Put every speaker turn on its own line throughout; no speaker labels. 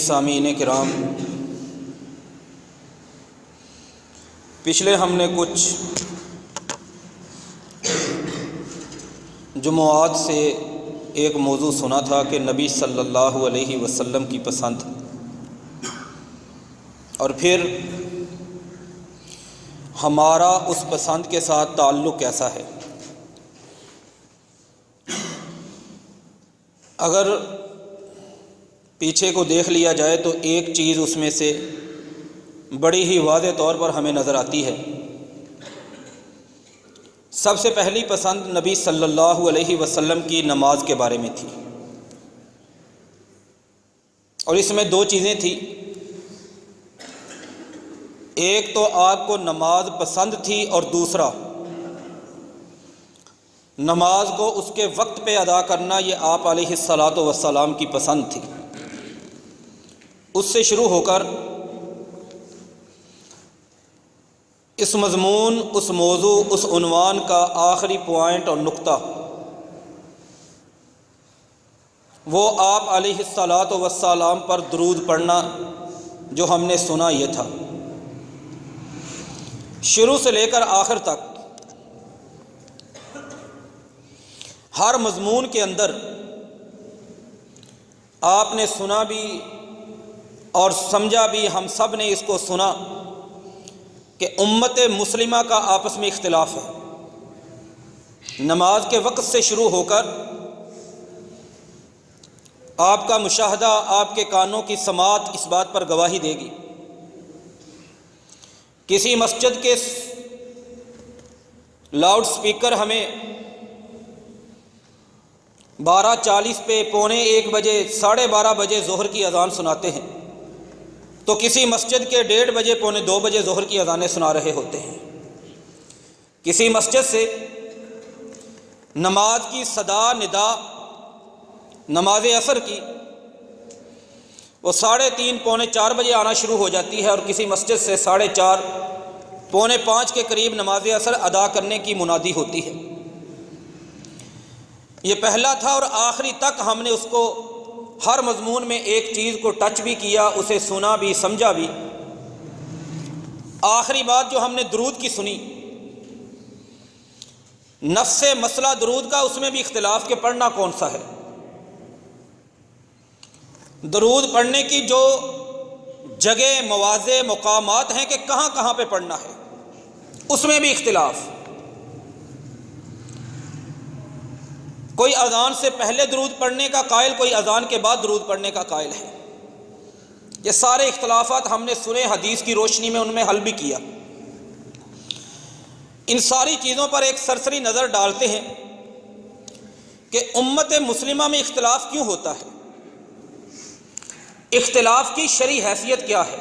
سامعین کرام، پچھلے ہم نے کچھ جمعات سے ایک موضوع سنا تھا کہ نبی صلی اللہ علیہ وسلم کی پسند، اور پھر ہمارا اس پسند کے ساتھ تعلق کیسا ہے۔ اگر پیچھے کو دیکھ لیا جائے تو ایک چیز اس میں سے بڑی ہی واضح طور پر ہمیں نظر آتی ہے۔ سب سے پہلی پسند نبی صلی اللہ علیہ وسلم کی نماز کے بارے میں تھی، اور اس میں دو چیزیں تھیں۔ ایک تو آپ کو نماز پسند تھی، اور دوسرا نماز کو اس کے وقت پہ ادا کرنا، یہ آپ علیہ الصلاۃ والسلام کی پسند تھی۔ اس سے شروع ہو کر اس مضمون، اس موضوع، اس عنوان کا آخری پوائنٹ اور نقطہ وہ آپ علیہ الصلاۃ والسلام پر درود پڑھنا جو ہم نے سنا یہ تھا۔ شروع سے لے کر آخر تک ہر مضمون کے اندر آپ نے سنا بھی اور سمجھا بھی، ہم سب نے اس کو سنا کہ امت مسلمہ کا آپس میں اختلاف ہے۔ نماز کے وقت سے شروع ہو کر آپ کا مشاہدہ، آپ کے کانوں کی سماعت اس بات پر گواہی دے گی۔ کسی مسجد کے لاؤڈ سپیکر ہمیں 12:40 پہ، 12:45 بجے، 12:30 بجے ظہر کی اذان سناتے ہیں، تو کسی مسجد کے 1:30 بجے، 1:45 بجے ظہر کی اذانیں سنا رہے ہوتے ہیں۔ کسی مسجد سے نماز کی صدا ندا، نماز عصر کی، وہ 3:30 4:45 بجے آنا شروع ہو جاتی ہے، اور کسی مسجد سے 4:30 4:45 کے قریب نماز عصر ادا کرنے کی منادی ہوتی ہے۔ یہ پہلا تھا، اور آخری تک ہم نے اس کو ہر مضمون میں ایک چیز کو ٹچ بھی کیا، اسے سنا بھی، سمجھا بھی۔ آخری بات جو ہم نے درود کی سنی، نفس مسئلہ درود کا، اس میں بھی اختلاف کہ پڑھنا کون سا ہے۔ درود پڑھنے کی جو جگہ، مواضع، مقامات ہیں کہ کہاں کہاں پہ پڑھنا ہے، اس میں بھی اختلاف۔ کوئی اذان سے پہلے درود پڑھنے کا قائل، کوئی اذان کے بعد درود پڑھنے کا قائل ہے۔ یہ سارے اختلافات ہم نے سنے، حدیث کی روشنی میں ان میں حل بھی کیا۔ ان ساری چیزوں پر ایک سرسری نظر ڈالتے ہیں کہ امت مسلمہ میں اختلاف کیوں ہوتا ہے، اختلاف کی شرعی حیثیت کیا ہے،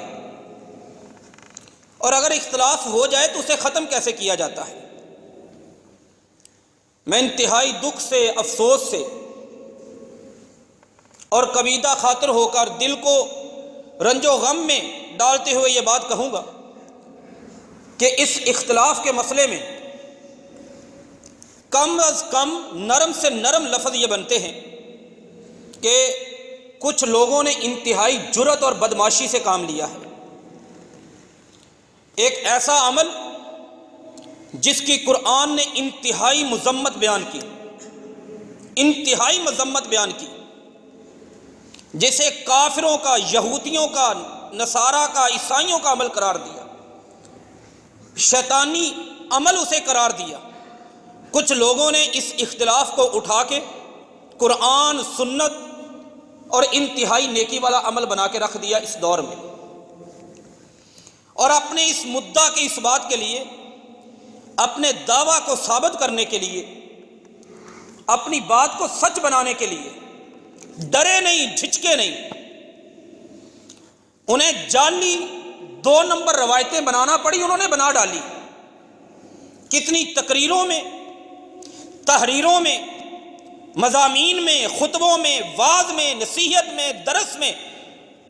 اور اگر اختلاف ہو جائے تو اسے ختم کیسے کیا جاتا ہے۔ میں انتہائی دکھ سے، افسوس سے اور کبیدہ خاطر ہو کر، دل کو رنج و غم میں ڈالتے ہوئے یہ بات کہوں گا کہ اس اختلاف کے مسئلے میں کم از کم نرم سے نرم لفظ یہ بنتے ہیں کہ کچھ لوگوں نے انتہائی جرأت اور بدمعاشی سے کام لیا ہے۔ ایک ایسا عمل جس کی قرآن نے انتہائی مذمت بیان کی، انتہائی مذمت بیان کی، جسے کافروں کا، یہودیوں کا، نصارہ کا، عیسائیوں کا عمل قرار دیا، شیطانی عمل اسے قرار دیا۔ کچھ لوگوں نے اس اختلاف کو اٹھا کے قرآن، سنت اور انتہائی نیکی والا عمل بنا کے رکھ دیا اس دور میں، اور اپنے اس مدعا کے اس بات کے لیے، اپنے دعویٰ کو ثابت کرنے کے لیے، اپنی بات کو سچ بنانے کے لیے ڈرے نہیں، جھجکے نہیں۔ انہیں جعلی 2 نمبر روایتیں بنانا پڑی، انہوں نے بنا ڈالی۔ کتنی تقریروں میں، تحریروں میں، مضامین میں، خطبوں میں، وعظ میں، نصیحت میں، درس میں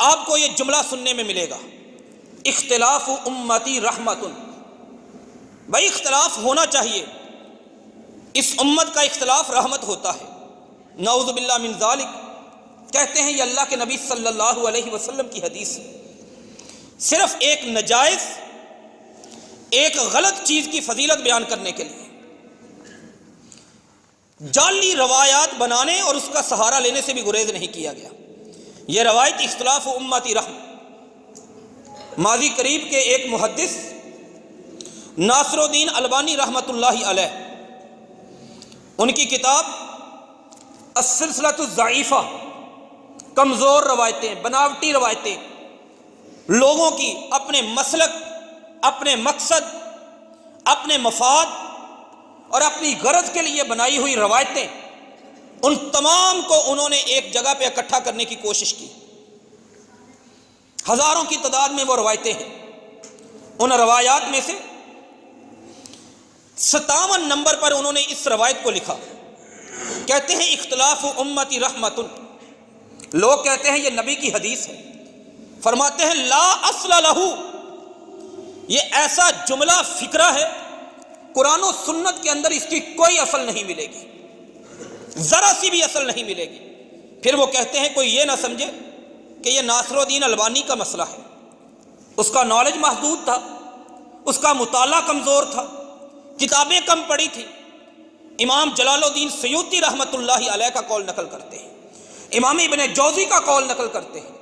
آپ کو یہ جملہ سننے میں ملے گا، اختلاف امتی رحمت۔ بھائی اختلاف ہونا چاہیے، اس امت کا اختلاف رحمت ہوتا ہے۔ نعوذ باللہ من ذالک، کہتے ہیں یہ اللہ کے نبی صلی اللہ علیہ وسلم کی حدیث ہے۔ صرف ایک نجائز، ایک غلط چیز کی فضیلت بیان کرنے کے لیے جعلی روایات بنانے اور اس کا سہارا لینے سے بھی گریز نہیں کیا گیا۔ یہ روایت اختلاف امتی رحم، ماضی قریب کے ایک محدث ناصر الدین البانی رحمۃ اللہ علیہ، ان کی کتاب السلسلۃ الضعیفہ، کمزور روایتیں، بناوٹی روایتیں، لوگوں کی اپنے مسلک، اپنے مقصد، اپنے مفاد اور اپنی غرض کے لیے بنائی ہوئی روایتیں، ان تمام کو انہوں نے ایک جگہ پہ اکٹھا کرنے کی کوشش کی۔ ہزاروں کی تعداد میں وہ روایتیں ہیں۔ ان روایات میں سے 57 نمبر پر انہوں نے اس روایت کو لکھا، کہتے ہیں اختلاف امتی رحمت، لوگ کہتے ہیں یہ نبی کی حدیث ہے، فرماتے ہیں لا اصل لہ، یہ ایسا جملہ فکرہ ہے قرآن و سنت کے اندر اس کی کوئی اصل نہیں ملے گی، ذرا سی بھی اصل نہیں ملے گی۔ پھر وہ کہتے ہیں کوئی یہ نہ سمجھے کہ یہ ناصر الدین البانی کا مسئلہ ہے، اس کا نالج محدود تھا، اس کا مطالعہ کمزور تھا، کتابیں کم پڑھی تھی۔ امام جلال الدین سیوطی رحمۃ اللہ علیہ کا قول نقل کرتے ہیں، امام ابن جوزی کا قول نقل کرتے ہیں،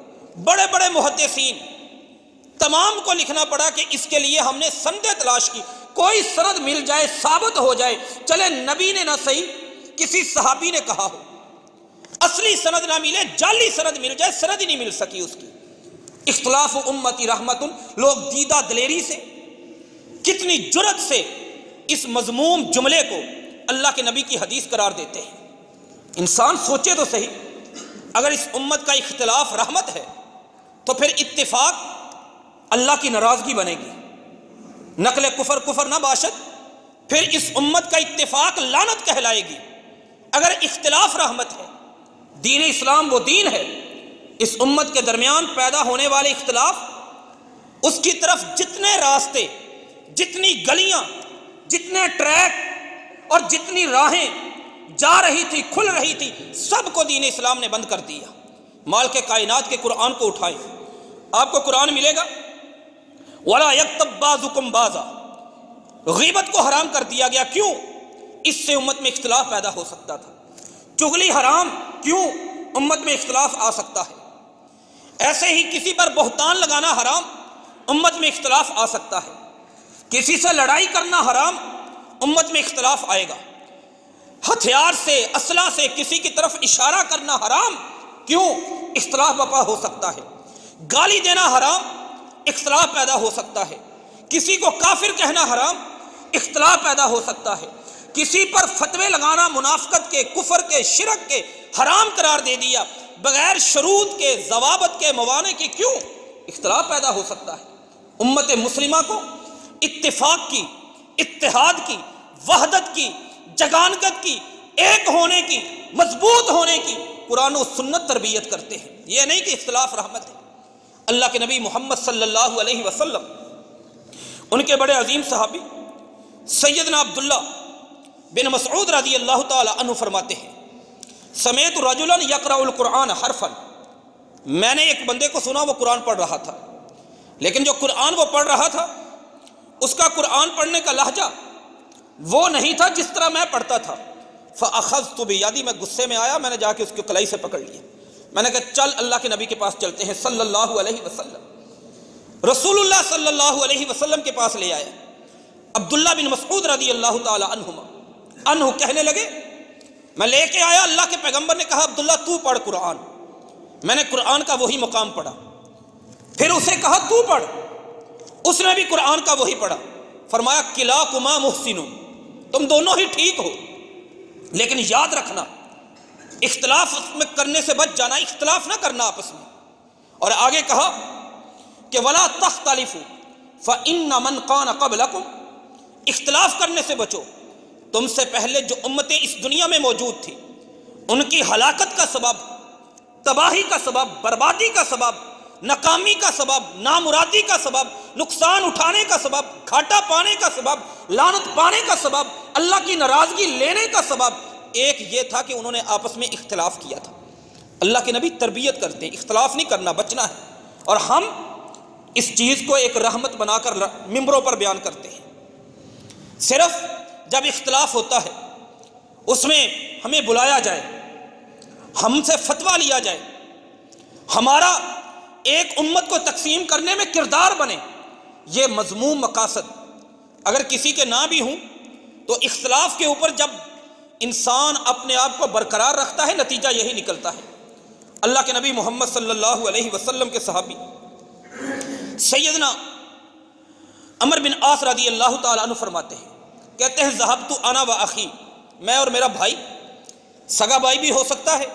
بڑے بڑے محدثین، تمام کو لکھنا پڑا کہ اس کے لیے ہم نے سندیں تلاش کی، کوئی سند مل جائے، ثابت ہو جائے، چلے نبی نے نہ صحیح کسی صحابی نے کہا ہو، اصلی سند نہ ملے، جعلی سند مل جائے، سند ہی نہیں مل سکی اس کی۔ اختلاف امتی رحمت، لوگ دیدہ دلیری سے، کتنی جرت سے اس مذموم جملے کو اللہ کے نبی کی حدیث قرار دیتے ہیں۔ انسان سوچے تو صحیح، اگر اس امت کا اختلاف رحمت ہے تو پھر اتفاق اللہ کی ناراضگی بنے گی، نقل کفر کفر نہ باشد، پھر اس امت کا اتفاق لعنت کہلائے گی۔ اگر اختلاف رحمت ہے، دین اسلام وہ دین ہے، اس امت کے درمیان پیدا ہونے والے اختلاف، اس کی طرف جتنے راستے، جتنی گلیاں، جتنے ٹریک اور جتنی راہیں جا رہی تھی، کھل رہی تھی، سب کو دین اسلام نے بند کر دیا۔ مال کے کائنات کے قرآن کو اٹھائیں، آپ کو قرآن ملے گا وَلَا يَكْتَبْ بَعْضُكُمْ بَعْضًا، غیبت کو حرام کر دیا گیا، کیوں؟ اس سے امت میں اختلاف پیدا ہو سکتا تھا۔ چغلی حرام، کیوں؟ امت میں اختلاف آ سکتا ہے۔ ایسے ہی کسی پر بہتان لگانا حرام، امت میں اختلاف آ سکتا ہے۔ کسی سے لڑائی کرنا حرام، امت میں اختلاف آئے گا۔ ہتھیار سے، اسلحہ سے کسی کی طرف اشارہ کرنا حرام، کیوں؟ اختلاف برپا ہو سکتا ہے۔ گالی دینا حرام، اختلاف پیدا ہو سکتا ہے۔ کسی کو کافر کہنا حرام، اختلاف پیدا ہو سکتا ہے۔ کسی پر فتوے لگانا منافقت کے، کفر کے، شرک کے حرام قرار دے دیا، بغیر شروط کے، ضوابط کے، موانع کے، کیوں؟ اختلاف پیدا ہو سکتا ہے۔ امت مسلمہ کو اتفاق کی، اتحاد کی، وحدت کی، جگانگت کی، ایک ہونے کی، مضبوط ہونے کی قرآن و سنت تربیت کرتے ہیں۔ یہ نہیں کہ اختلاف رحمت ہے۔ اللہ کے نبی محمد صلی اللہ علیہ وسلم، ان کے بڑے عظیم صحابی سیدنا عبداللہ بن مسعود رضی اللہ تعالی عنہ فرماتے ہیں، سمیت رجلا یقرأ القرآن حرفا، میں نے ایک بندے کو سنا وہ قرآن پڑھ رہا تھا، لیکن جو قرآن وہ پڑھ رہا تھا اس کا قرآن پڑھنے کا لہجہ وہ نہیں تھا جس طرح میں پڑھتا تھا۔ فأخذت بیدی، میں غصے میں آیا، میں نے جا کے اس کی کلائی سے پکڑ لیا، میں نے کہا چل اللہ کے نبی کے پاس چلتے ہیں صلی اللہ علیہ وسلم۔ رسول اللہ صلی اللہ علیہ وسلم کے پاس لے آیا۔ عبداللہ بن مسعود رضی اللہ تعالی عنہ کہنے لگے، میں لے کے آیا، اللہ کے پیغمبر نے کہا عبداللہ تو پڑھ قرآن، میں نے قرآن کا وہی مقام پڑھا، پھر اسے کہا تو پڑھ، اس نے بھی قرآن کا وہی پڑھا، فرمایا کلاکما محسن، تم دونوں ہی ٹھیک ہو، لیکن یاد رکھنا اختلاف میں کرنے سے بچ جانا، اختلاف نہ کرنا آپس میں۔ اور آگے کہا کہ ولا تختلفوا فإن من كان قبلكم، اختلاف کرنے سے بچو، تم سے پہلے جو امتیں اس دنیا میں موجود تھی ان کی ہلاکت کا سبب، تباہی کا سبب، بربادی کا سبب، ناکامی کا سبب، نامرادی کا سبب، نقصان اٹھانے کا سبب، گھاٹا پانے کا سبب، لعنت پانے کا سبب، اللہ کی ناراضگی لینے کا سبب ایک یہ تھا کہ انہوں نے آپس میں اختلاف کیا تھا۔ اللہ کے نبی تربیت کرتے ہیں، اختلاف نہیں کرنا، بچنا ہے، اور ہم اس چیز کو ایک رحمت بنا کر ممبروں پر بیان کرتے ہیں۔ صرف جب اختلاف ہوتا ہے اس میں ہمیں بلایا جائے، ہم سے فتویٰ لیا جائے، ہمارا ایک امت کو تقسیم کرنے میں کردار بنے، یہ مذموم مقاصد اگر کسی کے نہ بھی ہوں تو اختلاف کے اوپر جب انسان اپنے آپ کو برقرار رکھتا ہے نتیجہ یہی نکلتا ہے۔ اللہ کے نبی محمد صلی اللہ علیہ وسلم کے صحابی سیدنا عمر بن عاص رضی اللہ تعالیٰ عنہ فرماتے ہیں، کہتے ہیں ذہبت انا و اخی، میں اور میرا بھائی، سگا بھائی بھی ہو سکتا ہے،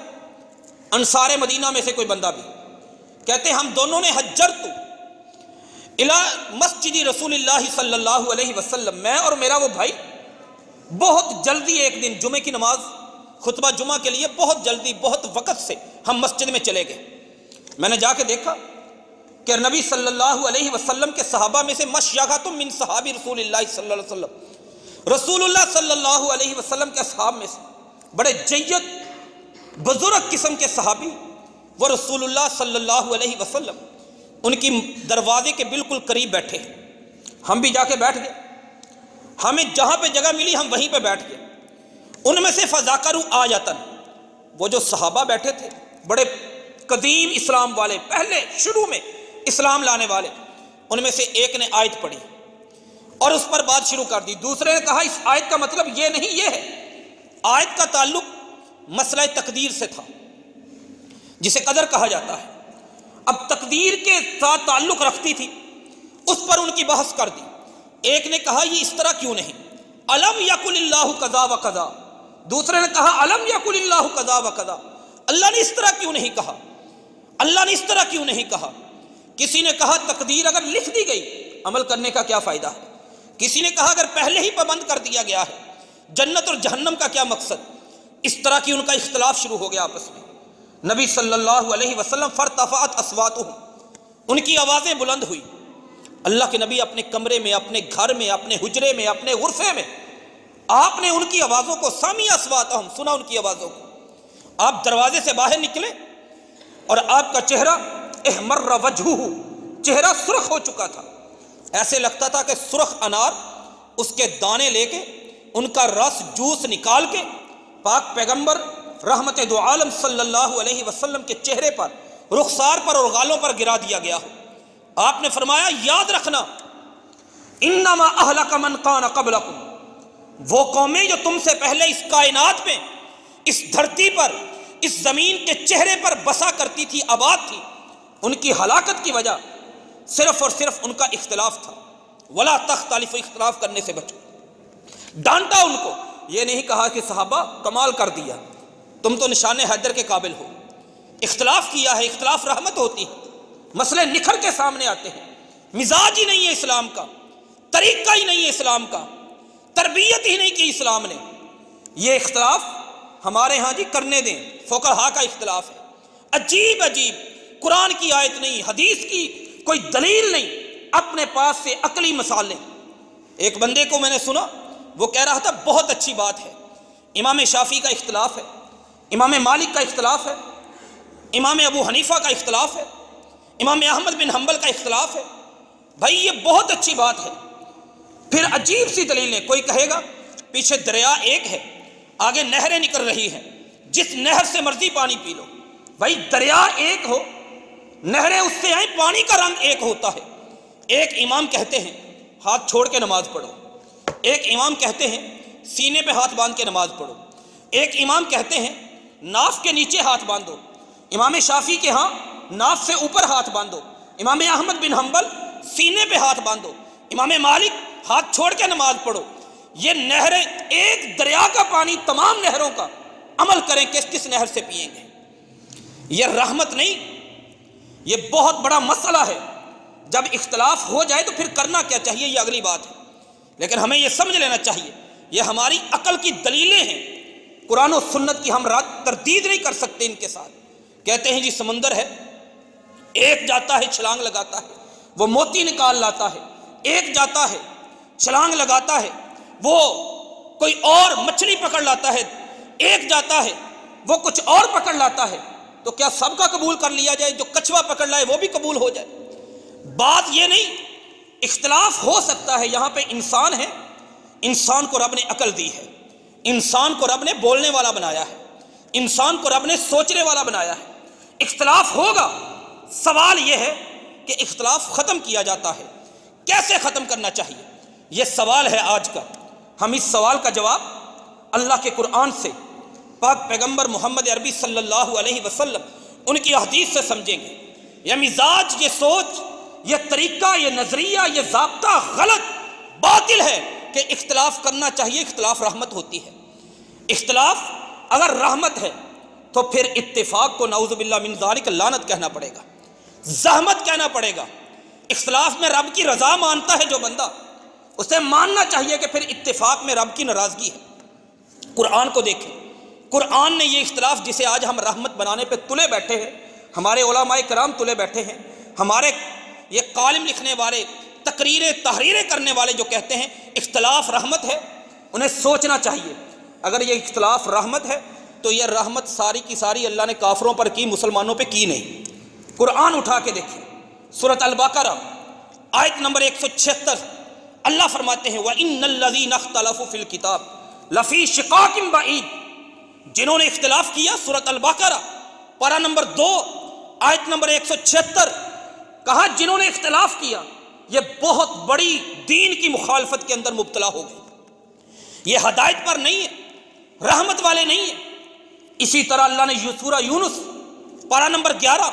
انصار مدینہ میں سے کوئی بندہ بھی، کہتے ہیں ہم دونوں نے حجرت الی مسجد رسول اللہ صلی اللہ علیہ وسلم، میں اور میرا وہ بھائی بہت جلدی ایک دن جمعے کی نماز خطبہ جمعہ کے لیے بہت جلدی بہت وقت سے ہم مسجد میں چلے گئے۔ میں نے جا کے دیکھا کہ نبی صلی اللہ علیہ وسلم کے صحابہ میں سے مشیخۃ من صحابی رسول اللہ صلی اللہ علیہ وسلم، رسول اللہ صلی اللہ علیہ وسلم کے اصحاب میں سے بڑے جید بزرگ قسم کے صحابی وہ رسول اللہ صلی اللہ علیہ وسلم ان کی دروازے کے بالکل قریب بیٹھے، ہم بھی جا کے بیٹھ گئے، ہمیں جہاں پہ جگہ ملی ہم وہیں پہ بیٹھ گئے۔ ان میں سے فذاکروا آیتن، وہ جو صحابہ بیٹھے تھے بڑے قدیم اسلام والے، پہلے شروع میں اسلام لانے والے، ان میں سے ایک نے آیت پڑھی اور اس پر بات شروع کر دی، دوسرے نے کہا اس آیت کا مطلب یہ نہیں یہ ہے۔ آیت کا تعلق مسئلہ تقدیر سے تھا جسے قدر کہا جاتا ہے، اب تقدیر کے ساتھ تعلق رکھتی تھی، اس پر ان کی بحث کر دی۔ ایک نے کہا یہ اس طرح کیوں نہیں، الم یقل اللہ قضا و قضا، دوسرے نے کہا الم یقل اللہ قضا و قضا، اللہ نے اس طرح کیوں نہیں کہا، اللہ نے اس طرح کیوں نہیں کہا۔ کسی نے کہا تقدیر اگر لکھ دی گئی عمل کرنے کا کیا فائدہ ہے، کسی نے کہا اگر پہلے ہی پابند کر دیا گیا ہے جنت اور جہنم کا کیا مقصد۔ اس طرح کی ان کا اختلاف شروع ہو گیا آپس میں۔ نبی صلی اللہ علیہ وسلم فارتفعت اصواتهم، ان کی آوازیں بلند ہوئی۔ اللہ کے نبی اپنے کمرے میں، اپنے گھر میں، اپنے حجرے میں، اپنے غرفے میں آپ نے ان کی آوازوں کو سمع اصواتهم، سنا ان کی آوازوں کو۔ آپ دروازے سے باہر نکلے اور آپ کا چہرہ احمر وجہہ، چہرہ سرخ ہو چکا تھا، ایسے لگتا تھا کہ سرخ انار اس کے دانے لے کے ان کا رس جوس نکال کے پاک پیغمبر رحمت دو عالم صلی اللہ علیہ وسلم کے چہرے پر، رخسار پر اور گالوں پر گرا دیا گیا ہو۔ آپ نے فرمایا یاد رکھنا انما اہلک من کان قبلکم، وہ قومیں جو تم سے پہلے اس کائنات میں، اس دھرتی پر، اس زمین کے چہرے پر بسا کرتی تھی، آباد تھی، ان کی ہلاکت کی وجہ صرف اور صرف ان کا اختلاف تھا۔ ولا تختلفوا، اختلاف کرنے سے بچو۔ ڈانٹا ان کو، یہ نہیں کہا کہ صحابہ کمال کر دیا، تم تو نشان حیدر کے قابل ہو۔ اختلاف کیا ہے، اختلاف رحمت ہوتی ہے، مسئلے نکھر کے سامنے آتے ہیں۔ مزاج ہی نہیں ہے اسلام کا، طریقہ ہی نہیں ہے اسلام کا، تربیت ہی نہیں کی اسلام نے۔ یہ اختلاف ہمارے ہاں جی کرنے دیں، فقہا کا اختلاف ہے، عجیب عجیب، قرآن کی آیت نہیں، حدیث کی کوئی دلیل نہیں، اپنے پاس سے عقلی مسالے۔ ایک بندے کو میں نے سنا، وہ کہہ رہا تھا بہت اچھی بات ہے، امام شافعی کا اختلاف ہے، امام مالک کا اختلاف ہے، امام ابو حنیفہ کا اختلاف ہے، امام احمد بن حنبل کا اختلاف ہے، بھائی یہ بہت اچھی بات ہے۔ پھر عجیب سی دلیلیں، کوئی کہے گا پیچھے دریا ایک ہے، آگے نہریں نکل رہی ہیں، جس نہر سے مرضی پانی پی لو۔ بھائی دریا ایک ہو، نہریں اس سے آئیں، پانی کا رنگ ایک ہوتا ہے۔ ایک امام کہتے ہیں ہاتھ چھوڑ کے نماز پڑھو، ایک امام کہتے ہیں سینے پہ ہاتھ باندھ کے نماز پڑھو، ایک امام کہتے ہیں ناف کے نیچے ہاتھ باندھو، امام شافعی کے ہاں ناف سے اوپر ہاتھ باندھو، امام احمد بن حنبل سینے پہ ہاتھ باندھو، امام مالک ہاتھ چھوڑ کے نماز پڑھو۔ یہ نہریں ایک دریا کا پانی تمام نہروں کا، عمل کریں کس کس نہر سے پئیں گے۔ یہ رحمت نہیں، یہ بہت بڑا مسئلہ ہے۔ جب اختلاف ہو جائے تو پھر کرنا کیا چاہیے یہ اگلی بات ہے، لیکن ہمیں یہ سمجھ لینا چاہیے یہ ہماری عقل کی دلیلیں ہیں، قرآن و سنت کی ہم تردید نہیں کر سکتے ان کے ساتھ۔ کہتے ہیں جی سمندر ہے، ایک جاتا ہے چھلانگ لگاتا ہے وہ موتی نکال لاتا ہے، ایک جاتا ہے چھلانگ لگاتا ہے وہ کوئی اور مچھلی پکڑ لاتا ہے، ایک جاتا ہے وہ کچھ اور پکڑ لاتا ہے۔ تو کیا سب کا قبول کر لیا جائے؟ جو کچھوا پکڑ لائے وہ بھی قبول ہو جائے؟ بات یہ نہیں، اختلاف ہو سکتا ہے۔ یہاں پہ انسان ہے، انسان کو رب نے عقل دی ہے، انسان کو رب نے بولنے والا بنایا ہے، انسان کو رب نے سوچنے والا بنایا ہے۔ اختلاف ہوگا، سوال یہ ہے کہ اختلاف ختم کیا جاتا ہے، کیسے ختم کرنا چاہیے؟ یہ سوال ہے آج کا۔ ہم اس سوال کا جواب اللہ کے قرآن سے، پاک پیغمبر محمد عربی صلی اللہ علیہ وسلم ان کی حدیث سے سمجھیں گے۔ یہ مزاج، یہ سوچ، یہ طریقہ، یہ نظریہ، یہ ضابطہ غلط، باطل ہے کہ اختلاف کرنا چاہیے۔ اختلاف رحمت ہوتی ہے۔ اختلاف اگر رحمت ہے تو پھر اتفاق کو نعوذ باللہ من ذالک لعنت کہنا پڑے گا، زحمت کہنا پڑے گا۔ اختلاف میں رب کی رضا مانتا ہے جو بندہ، اسے ماننا چاہیے کہ پھر اتفاق میں رب کی ناراضگی ہے۔ قرآن کو دیکھیں، قرآن نے یہ اختلاف جسے آج ہم رحمت بنانے پہ تلے بیٹھے ہیں، ہمارے علماء کرام تلے بیٹھے ہیں، ہمارے یہ کالم لکھنے والے، تقریریں تحریریں کرنے والے جو کہتے ہیں اختلاف رحمت ہے، انہیں سوچنا چاہیے اگر یہ اختلاف رحمت ہے تو یہ رحمت ساری کی ساری اللہ نے کافروں پر کی، مسلمانوں پہ کی نہیں۔ قرآن اٹھا کے دیکھیں، سورۃ البقرہ آیت نمبر 176، اللہ فرماتے ہیں وَإِنَّ الَّذِينَ اخْتَلَفُوا فِي الْكِتَابِ لَفِي شِقَاقٍ بَعِيدٍ، جنہوں نے اختلاف کیا، سورۃ البقرہ پارہ نمبر 2 آیت نمبر 176، کہا جنہوں نے اختلاف کیا یہ بہت بڑی دین کی مخالفت کے اندر مبتلا ہو گئے، یہ ہدایت پر نہیں ہے، رحمت والے نہیں ہیں۔ اسی طرح اللہ نے سورہ یونس پارہ نمبر 11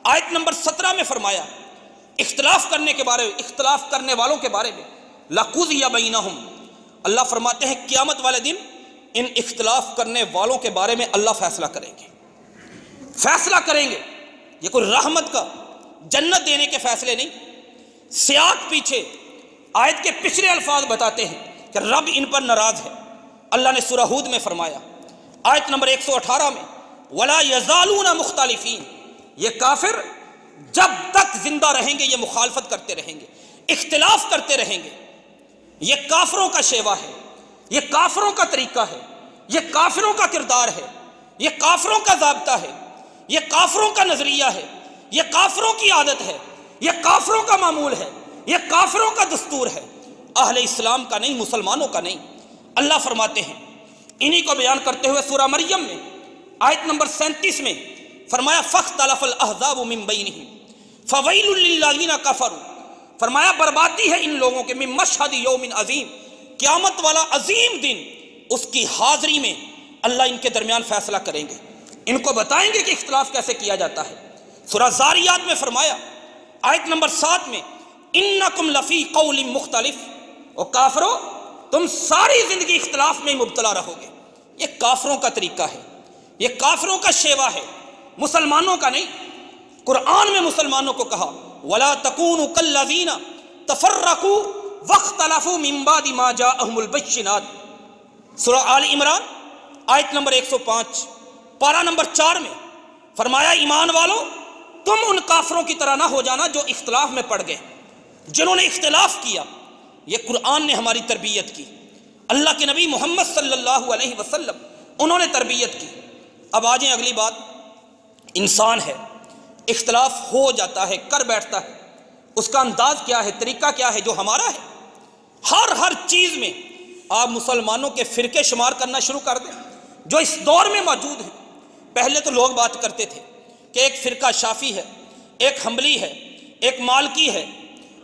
آیت نمبر 17 میں فرمایا اختلاف کرنے کے بارے میں، اختلاف کرنے والوں کے بارے میں، لَقُضِیَ بَیْنَهُمْ، اللہ فرماتے ہیں قیامت والے دن ان اختلاف کرنے والوں کے بارے میں اللہ فیصلہ کریں گے، فیصلہ کریں گے۔ یہ کوئی رحمت کا، جنت دینے کے فیصلے نہیں، سیاق پیچھے آیت کے پچھلے الفاظ بتاتے ہیں کہ رب ان پر ناراض ہے۔ اللہ نے سورہ ہود میں فرمایا آیت نمبر 118 میں وَلَا يَزَالُونَ مُخْتَلِفِينَ، یہ کافر جب تک زندہ رہیں گے یہ مخالفت کرتے رہیں گے، اختلاف کرتے رہیں گے۔ یہ کافروں کا شیوا ہے، یہ کافروں کا طریقہ ہے، یہ کافروں کا کردار ہے، یہ کافروں کا ضابطہ ہے، یہ کافروں کا نظریہ ہے، یہ کافروں کی عادت ہے، یہ کافروں کا معمول ہے، یہ کافروں کا دستور ہے، اہل اسلام کا نہیں، مسلمانوں کا نہیں۔ اللہ فرماتے ہیں انہی کو بیان کرتے ہوئے سورہ مریم میں آیت نمبر 37 میں فرمایا فاختلف الاحزاب من بینہم فویل للذین کفروا، فرمایا بربادی ہے ان لوگوں کے من مشہد یوم عظیم، قیامت والا عظیم دن، اس کی حاضری میں اللہ ان کے درمیان فیصلہ کریں گے، ان کو بتائیں گے کہ اختلاف کیسے کیا جاتا ہے۔ سورہ زاریات میں فرمایا آیت نمبر 7 میں انکم لفی قول مختلف، اور کافرو تم ساری زندگی اختلاف میں مبتلا رہو گے۔ یہ کافروں کا طریقہ ہے، یہ کافروں کا شیوا ہے، مسلمانوں کا نہیں۔ قرآن میں مسلمانوں کو کہا وَلَا تَكُونُوا كَالَّذِينَ تَفَرَّقُوا وَاخْتَلَفُوا مِن بَعْدِ مَا جَاءَهُمُ الْبَيِّنَاتُ، سورہ آل عمران آیت نمبر 105 پارہ نمبر 4 میں فرمایا ایمان والو تم ان کافروں کی طرح نہ ہو جانا جو اختلاف میں پڑ گئے، جنہوں نے اختلاف کیا۔ یہ قرآن نے ہماری تربیت کی، اللہ کے نبی محمد صلی اللہ علیہ وسلم انہوں نے تربیت کی۔ اب آ جائیں اگلی بات، انسان ہے، اختلاف ہو جاتا ہے، کر بیٹھتا ہے، اس کا انداز کیا ہے، طریقہ کیا ہے جو ہمارا ہے۔ ہر چیز میں آپ مسلمانوں کے فرقے شمار کرنا شروع کر دیں جو اس دور میں موجود ہیں۔ پہلے تو لوگ بات کرتے تھے کہ ایک فرقہ شافی ہے، ایک حنبلی ہے، ایک مالکی ہے،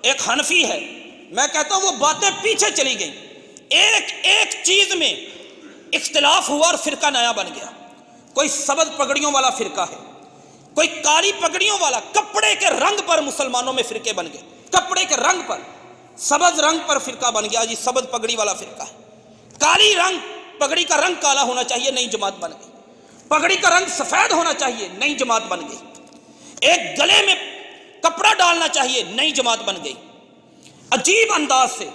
ایک حنفی ہے۔ میں کہتا ہوں وہ باتیں پیچھے چلی گئیں، ایک چیز میں اختلاف ہوا اور فرقہ نیا بن گیا۔ کوئی سبز پگڑیوں والا فرقہ ہے، کوئی کالی پگڑیوں والا، کپڑے کے رنگ پر مسلمانوں میں فرقے بن گئے، کپڑے کے رنگ پر، سبز رنگ پر فرقہ بن گیا، جی سبز پگڑی والا فرقہ ہے۔ کالی رنگ، پگڑی کا رنگ کالا ہونا چاہیے، نئی جماعت بن گئی۔ پگڑی کا رنگ سفید ہونا چاہیے، نئی جماعت بن گئی۔ ایک گلے میں کپڑا ڈالنا چاہیے، نئی جماعت بن گئی۔ عجیب انداز سے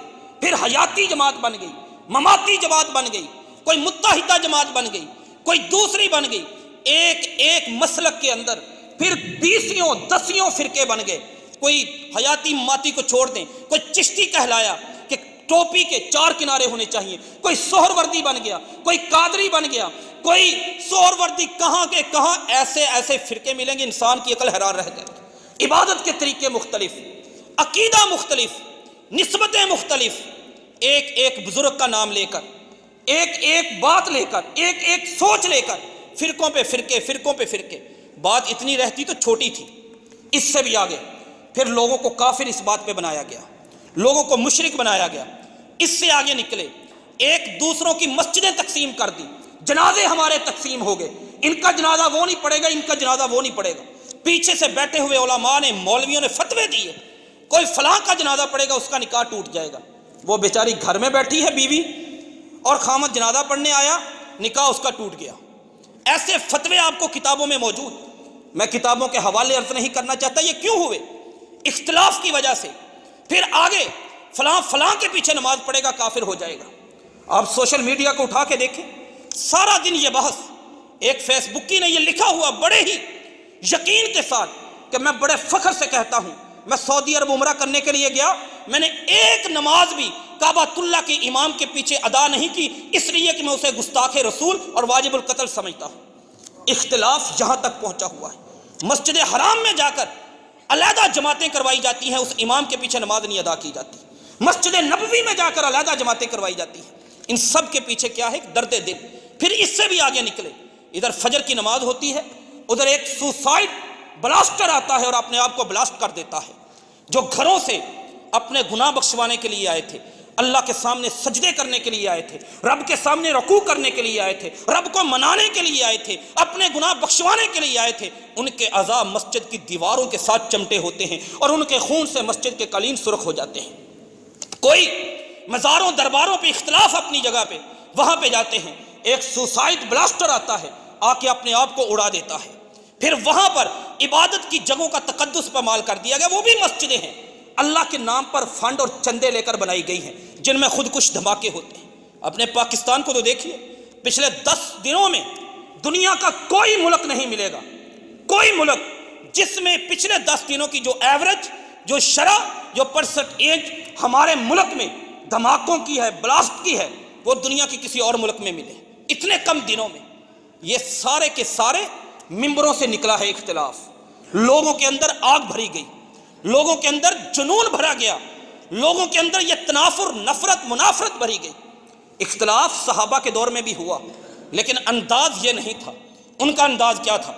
پھر حیاتی جماعت بن گئی، مماتی جماعت بن گئی، کوئی متحدہ جماعت بن گئی، کوئی دوسری بن گئی۔ ایک مسلک کے اندر پھر 20 فرقے بن گئے۔ کوئی حیاتی مماتی کو چھوڑ دیں، کوئی چشتی کہلایا کہ ٹوپی کے 4 کنارے ہونے چاہیے. کوئی سہروردی بن گیا, کوئی قادری بن گیا, کوئی سہروردی کہاں کے کہاں. ایسے ایسے فرقے ملیں گے, انسان کی عقل حیران رہ جائے. عبادت کے طریقے مختلف, عقیدہ مختلف, نسبتیں مختلف. ایک ایک بزرگ کا نام لے کر, ایک ایک بات لے کر, ایک ایک سوچ لے کر, فرقوں پہ فرقے, فرقوں پہ فرقے. بات اتنی رہتی تو چھوٹی تھی, اس سے بھی آگے پھر لوگوں کو کافر اس بات پہ بنایا گیا, لوگوں کو مشرک بنایا گیا. اس سے آگے نکلے, ایک دوسروں کی مسجدیں تقسیم کر دی, جنازے ہمارے تقسیم ہو گئے, ان کا جنازہ وہ نہیں پڑے گا, ان کا جنازہ وہ نہیں پڑے گا. پیچھے سے بیٹھے ہوئے علماء نے, مولویوں نے فتوے دیے, کوئی فلاں کا جنازہ پڑے گا اس کا نکاح ٹوٹ جائے گا. وہ بیچاری گھر میں بیٹھی ہے بیوی, اور خامد جنازہ پڑھنے آیا, نکاح اس کا ٹوٹ گیا. ایسے فتوے آپ کو کتابوں میں موجود. میں کتابوں کے حوالے عرض نہیں کرنا چاہتا, یہ کیوں ہوئے؟ اختلاف کی وجہ سے. پھر آگے فلاں فلاں کے پیچھے نماز پڑھے گا کافر ہو جائے گا. آپ سوشل میڈیا کو اٹھا کے دیکھیں, سارا دن یہ بحث. ایک فیس بکی نے یہ لکھا ہوا بڑے ہی یقین کے ساتھ کہ میں بڑے فخر سے کہتا ہوں, میں سعودی عرب عمرہ کرنے کے لیے گیا, میں نے ایک نماز بھی کعبۃ اللہ کے امام کے پیچھے ادا نہیں کی, اس لیے کہ میں اسے گستاخ رسول اور واجب القتل سمجھتا ہوں. اختلاف یہاں تک پہنچا ہوا ہے. مسجد حرام میں جا کر علیحدہ جماعتیں کروائی جاتی ہیں, اس امام کے پیچھے نماز نہیں ادا کی جاتی. مسجد نبوی میں جا کر علیحدہ جماعتیں کروائی جاتی ہیں. ان سب کے پیچھے کیا ہے؟ درد دل. پھر اس سے بھی آگے نکلے, ادھر فجر کی نماز ہوتی ہے, ادھر ایک سوسائڈ بلاسٹر آتا ہے اور اپنے آپ کو بلاسٹ کر دیتا ہے. جو گھروں سے اپنے گناہ بخشوانے کے لیے آئے تھے, اللہ کے سامنے سجدے کرنے کے لیے آئے تھے, رب کے سامنے رکوع کرنے کے لیے آئے تھے, رب کو منانے کے لیے آئے تھے, اپنے گناہ بخشوانے کے لیے آئے تھے, ان کے اعضاء مسجد کی دیواروں کے ساتھ چمٹے ہوتے ہیں اور ان کے خون سے مسجد کے قالین سرخ ہو جاتے ہیں. کوئی مزاروں درباروں پہ اختلاف اپنی جگہ پہ, وہاں پہ جاتے ہیں, ایک سوسائڈ بلاسٹر آتا ہے, آ کے اپنے آپ کو اڑا دیتا ہے. پھر وہاں پر عبادت کی جگہوں کا تقدس پامال کر دیا گیا. وہ بھی مسجدیں ہیں, اللہ کے نام پر فنڈ اور چندے لے کر بنائی گئی ہیں, جن میں خود کش دھماکے ہوتے ہیں. اپنے پاکستان کو تو دیکھیے, پچھلے 10 دنوں میں دنیا کا کوئی ملک نہیں ملے گا, کوئی ملک جس میں پچھلے 10 دنوں کی جو ایوریج, جو شرح, جو پرسنٹیج ہمارے ملک میں دھماکوں کی ہے, بلاسٹ کی ہے, وہ دنیا کی کسی اور ملک میں ملے اتنے کم دنوں میں. یہ سارے کے سارے ممبروں سے نکلا ہے اختلاف. لوگوں کے اندر آگ بھری گئی, لوگوں کے اندر جنون بھرا گیا, لوگوں کے اندر یہ تنافر, نفرت, منافرت بھری گئی. اختلاف صحابہ کے دور میں بھی ہوا, لیکن انداز یہ نہیں تھا. ان کا انداز کیا تھا؟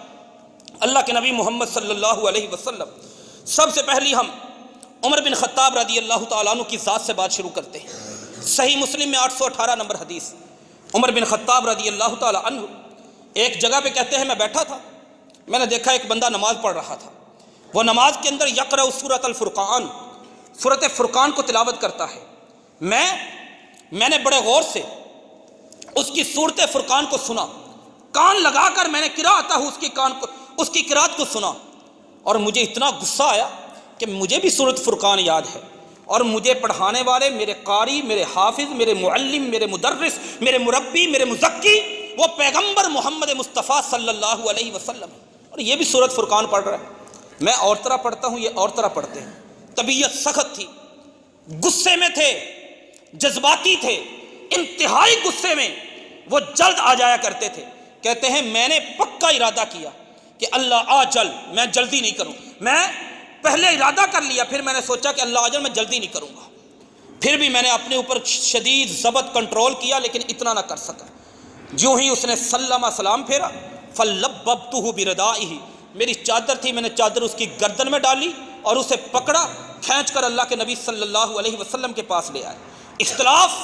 اللہ کے نبی محمد صلی اللہ علیہ وسلم. سب سے پہلی ہم عمر بن خطاب رضی اللہ تعالیٰ عنہ کی ذات سے بات شروع کرتے ہیں. صحیح مسلم میں 818 نمبر حدیث. عمر بن خطاب رضی اللہ تعالیٰ عنہ ایک جگہ پہ کہتے ہیں, میں بیٹھا تھا, میں نے دیکھا ایک بندہ نماز پڑھ رہا تھا. وہ نماز کے اندر یقرأ سورۃ الفرقان, سورۃ فرقان کو تلاوت کرتا ہے. میں نے بڑے غور سے اس کی سورۃ فرقان کو سنا, کان لگا کر میں نے قرأت اس کی قرأت کو سنا, اور مجھے اتنا غصہ آیا کہ مجھے بھی سورۃ فرقان یاد ہے, اور مجھے پڑھانے والے میرے قاری, میرے حافظ, میرے معلم, میرے مدرس, میرے مربی, میرے مزکی وہ پیغمبر محمد مصطفیٰ صلی اللہ علیہ وسلم, اور یہ بھی سورۃ فرقان پڑھ رہا ہے. میں اور طرح پڑھتا ہوں, یہ اور طرح پڑھتے ہیں. طبیعت سخت تھی, غصے میں تھے, جذباتی تھے, انتہائی غصے میں وہ جلد آ جایا کرتے تھے. کہتے ہیں میں نے پکا ارادہ کیا کہ اللہ آ چل, میں جلدی نہیں کروں. میں پہلے ارادہ کر لیا, پھر میں نے سوچا کہ اللہ آ چل, میں جلدی نہیں کروں گا. پھر بھی میں نے اپنے اوپر شدید ضبط کنٹرول کیا, لیکن اتنا نہ کر سکا. جو ہی اس نے سلام پھیرا, فلببتہ بردائہ, میری چادر تھی, میں نے چادر اس کی گردن میں ڈالی اور اسے پکڑا, کھینچ کر اللہ کے نبی صلی اللہ علیہ وسلم کے پاس لے آئے. اختلاف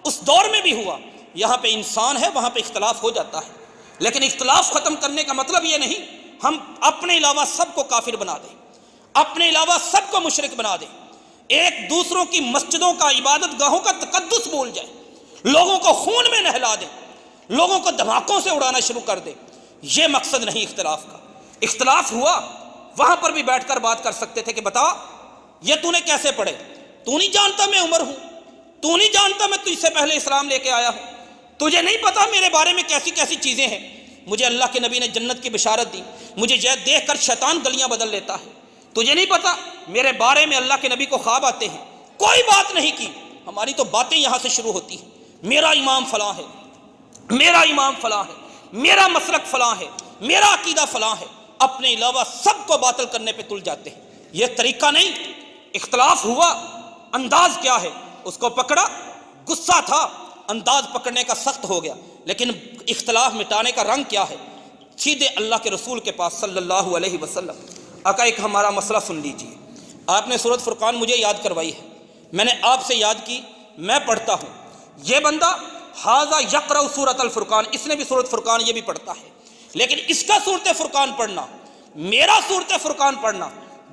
اس دور میں بھی ہوا. یہاں پہ انسان ہے, وہاں پہ اختلاف ہو جاتا ہے, لیکن اختلاف ختم کرنے کا مطلب یہ نہیں ہم اپنے علاوہ سب کو کافر بنا دیں, اپنے علاوہ سب کو مشرک بنا دیں, ایک دوسروں کی مسجدوں کا, عبادت گاہوں کا تقدس بھول جائیں, لوگوں کو خون میں نہلا دیں, لوگوں کو دھماکوں سے اڑانا شروع کر دیں. یہ مقصد نہیں اختلاف کا. اختلاف ہوا, وہاں پر بھی بیٹھ کر بات کر سکتے تھے کہ بتا یہ تو نے کیسے پڑھے, تو نہیں جانتا میں عمر ہوں, تو نہیں جانتا میں تجھ سے پہلے اسلام لے کے آیا ہوں, تجھے نہیں پتا میرے بارے میں کیسی کیسی چیزیں ہیں. مجھے اللہ کے نبی نے جنت کی بشارت دی, مجھے دیکھ کر شیطان گلیاں بدل لیتا ہے. تجھے نہیں پتا میرے بارے میں اللہ کے نبی کو خواب آتے ہیں. کوئی بات نہیں کی, ہماری تو باتیں یہاں سے شروع ہوتی ہیں، میرا امام فلاں ہے، میرا امام فلاں ہے، میرا مسلک فلاں ہے، میرا عقیدہ فلاں ہے، اپنے علاوہ سب کو باطل کرنے پہ تل جاتے ہیں۔ یہ طریقہ نہیں۔ اختلاف ہوا، انداز کیا ہے اس کو پکڑا، غصہ تھا، انداز پکڑنے کا سخت ہو گیا، لیکن اختلاف مٹانے کا رنگ کیا ہے؟ سیدھے اللہ کے رسول کے پاس صلی اللہ علیہ وسلم۔ آقا ایک ہمارا مسئلہ سن لیجیے، آپ نے سورۃ فرقان مجھے یاد کروائی ہے، میں نے آپ سے یاد کی، میں پڑھتا ہوں، یہ بندہ ھذا یقرأ سورۃ الفرقان، اس نے بھی سورۃ فرقان یہ بھی پڑھتا ہے، لیکن اس کا سورۃ فرقان پڑھنا، میرا سورۃ فرقان پڑھنا،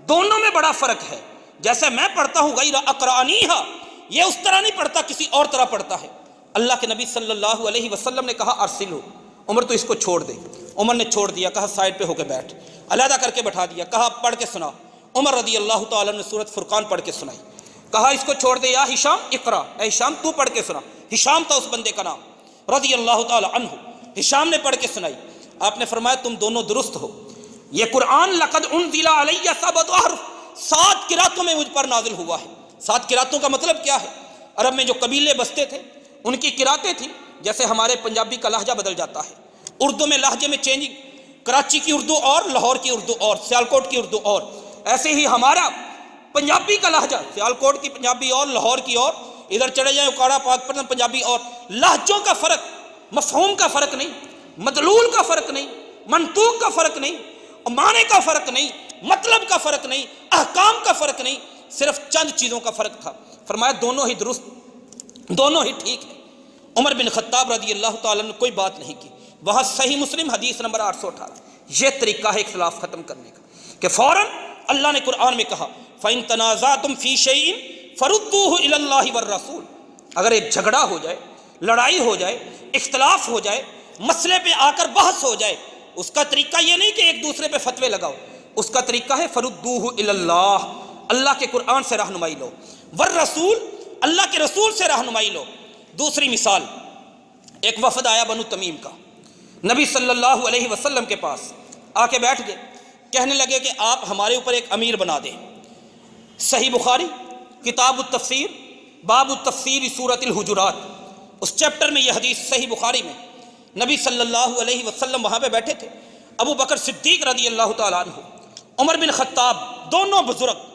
دونوں میں بڑا فرق ہے۔ جیسے میں پڑھتا ہوں غیر اقرأنیھا، یہ اس طرح نہیں پڑھتا، کسی اور طرح پڑھتا ہے۔ اللہ کے نبی صلی اللہ علیہ وسلم نے کہا ارسلہ، عمر تو اس کو چھوڑ دے۔ عمر نے چھوڑ دیا، کہا سائڈ پہ ہو کے بیٹھ، علیحدہ کر کے بٹھا دیا، کہا پڑھ کے سنا۔ عمر رضی اللہ تعالیٰ نے سورۃ فرقان پڑھ کے سنائی، کہا اس کو چھوڑ دے، یا ہشام اقرا، اے ہشام تو پڑھ کے سنا۔ ہشام تھا اس بندے کا نام رضی اللہ تعالیٰ عنہ، ہشام نے پڑھ کے سنائی۔ آپ نے فرمایا تم دونوں درست ہو، یہ قرآن لقد انزل علی سبع احرف، 7 قراتوں میں مجھ پر نازل ہوا ہے۔ 7 قراتوں کا مطلب کیا ہے؟ عرب میں جو قبیلے بستے تھے ان کی قراتیں تھیں، جیسے ہمارے پنجابی کا لہجہ بدل جاتا ہے، اردو میں لہجے میں چینجنگ، کراچی کی اردو اور لاہور کی اردو اور سیالکوٹ کی اردو اور، ایسے ہی ہمارا پنجابی کا لہجہ، سیالکوٹ کی پنجابی اور لاہور کی اور، ادھر چڑھے جائیں اکاڑا پاک پتن پنجابی اور۔ لہجوں کا فرق، مفہوم کا فرق نہیں، مدلول کا فرق نہیں، منطوق کا فرق نہیں، معنی کا فرق نہیں، مطلب کا فرق نہیں، احکام کا فرق نہیں، صرف چند چیزوں کا فرق تھا۔ فرمایا دونوں ہی درست، دونوں ہی ٹھیک ہے۔ عمر بن خطاب رضی اللہ تعالیٰ نے کوئی بات نہیں کی۔ وہاں صحیح مسلم حدیث نمبر 818، یہ طریقہ ہے اختلاف ختم کرنے کا کہ فوراً اللہ نے قرآن میں کہا فَإِن تَنَازَعْتُمْ فِي شَيْءٍ فَرُدُّوهُ إِلَى اللَّهِ وَالرَّسُولِ، اگر ایک جھگڑا ہو جائے، لڑائی ہو جائے، اختلاف ہو جائے، مسئلے پہ آ کر بحث ہو جائے، اس کا طریقہ یہ نہیں کہ ایک دوسرے پہ فتوے لگاؤ، اس کا طریقہ ہے فَرُدُّوهُ إِلَى اللَّهِ، اللہ کے قرآن سے رہنمائی لو، والرسول، اللہ کے رسول سے رہنمائی لو۔ دوسری مثال، ایک وفد آیا بنو تمیم کا، نبی صلی اللہ علیہ وسلم کے پاس آ کے بیٹھ گئے، کہنے لگے کہ آپ ہمارے اوپر ایک امیر بنا دیں۔ صحیح بخاری کتاب التفسیر باب التفسیر سورۃ الحجرات، اس چیپٹر میں یہ حدیث صحیح بخاری میں، نبی صلی اللہ علیہ وسلم وہاں پہ بیٹھے تھے، ابو بکر صدیق رضی اللہ تعالیٰ عنہ، عمر بن خطاب، دونوں بزرگ،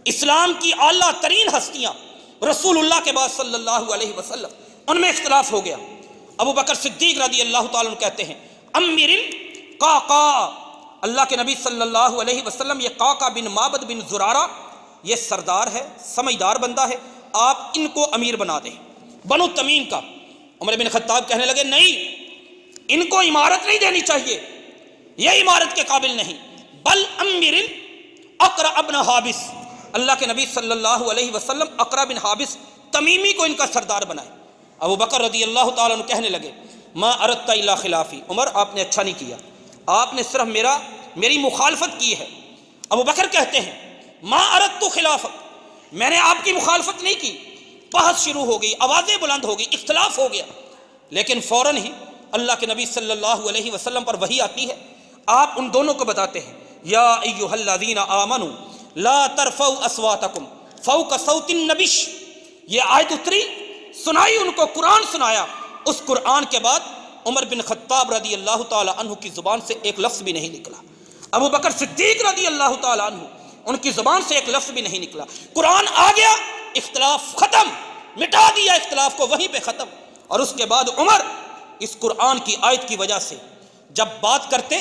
اسلام کی اعلیٰ ترین ہستیاں، رسول اللہ کے بعد صلی اللہ علیہ وسلم، ان میں اختلاف ہو گیا۔ ابو بکر صدیق رضی اللہ تعالیٰ عنہ کہتے ہیں امیر القعقاع، اللہ کے نبی صلی اللہ علیہ وسلم، یہ قعقاع بن معبد بن زرارہ، یہ سردار ہے، سمجھدار بندہ ہے، آپ ان کو امیر بنا دیں، بنو تمیم کا۔ عمر بن خطاب کہنے لگے نہیں، ان کو امارت نہیں دینی چاہیے، یہ امارت کے قابل نہیں، بل امیر اقرع بن حابس، اللہ کے نبی صلی اللہ علیہ وسلم اقرع بن حابس تمیمی کو ان کا سردار بنائے۔ ابو بکر رضی اللہ تعالیٰ عنہ کہنے لگے ما اردت الا خلافی، عمر آپ نے اچھا نہیں کیا، آپ نے صرف میری مخالفت کی ہے۔ ابو بکر کہتے ہیں ما اردت خلافک، میں نے آپ کی مخالفت نہیں کی۔ بحث شروع ہو گئی، آوازیں بلند ہو گئی، اختلاف ہو گیا، لیکن فوراً ہی اللہ کے نبی صلی اللہ علیہ وسلم پر وحی آتی ہے، آپ ان دونوں کو بتاتے ہیں یا ایھا الذین آمنوا لا ترفعوا اصواتکم فوق صوت النبی، یہ آیت اتری، سنائی ان کو، قرآن سنایا۔ اس قرآن کے بعد عمر بن خطاب رضی اللہ تعالی عنہ کی زبان سے ایک لفظ بھی نہیں نکلا، ابو بکر صدیق رضی اللہ تعالی عنہ ان کی زبان سے ایک لفظ بھی نہیں نکلا۔ قرآن آ گیا، اختلاف ختم، مٹا دیا اختلاف کو وہیں پہ ختم۔ اور اس کے بعد عمر اس قرآن کی آیت کی وجہ سے جب بات کرتے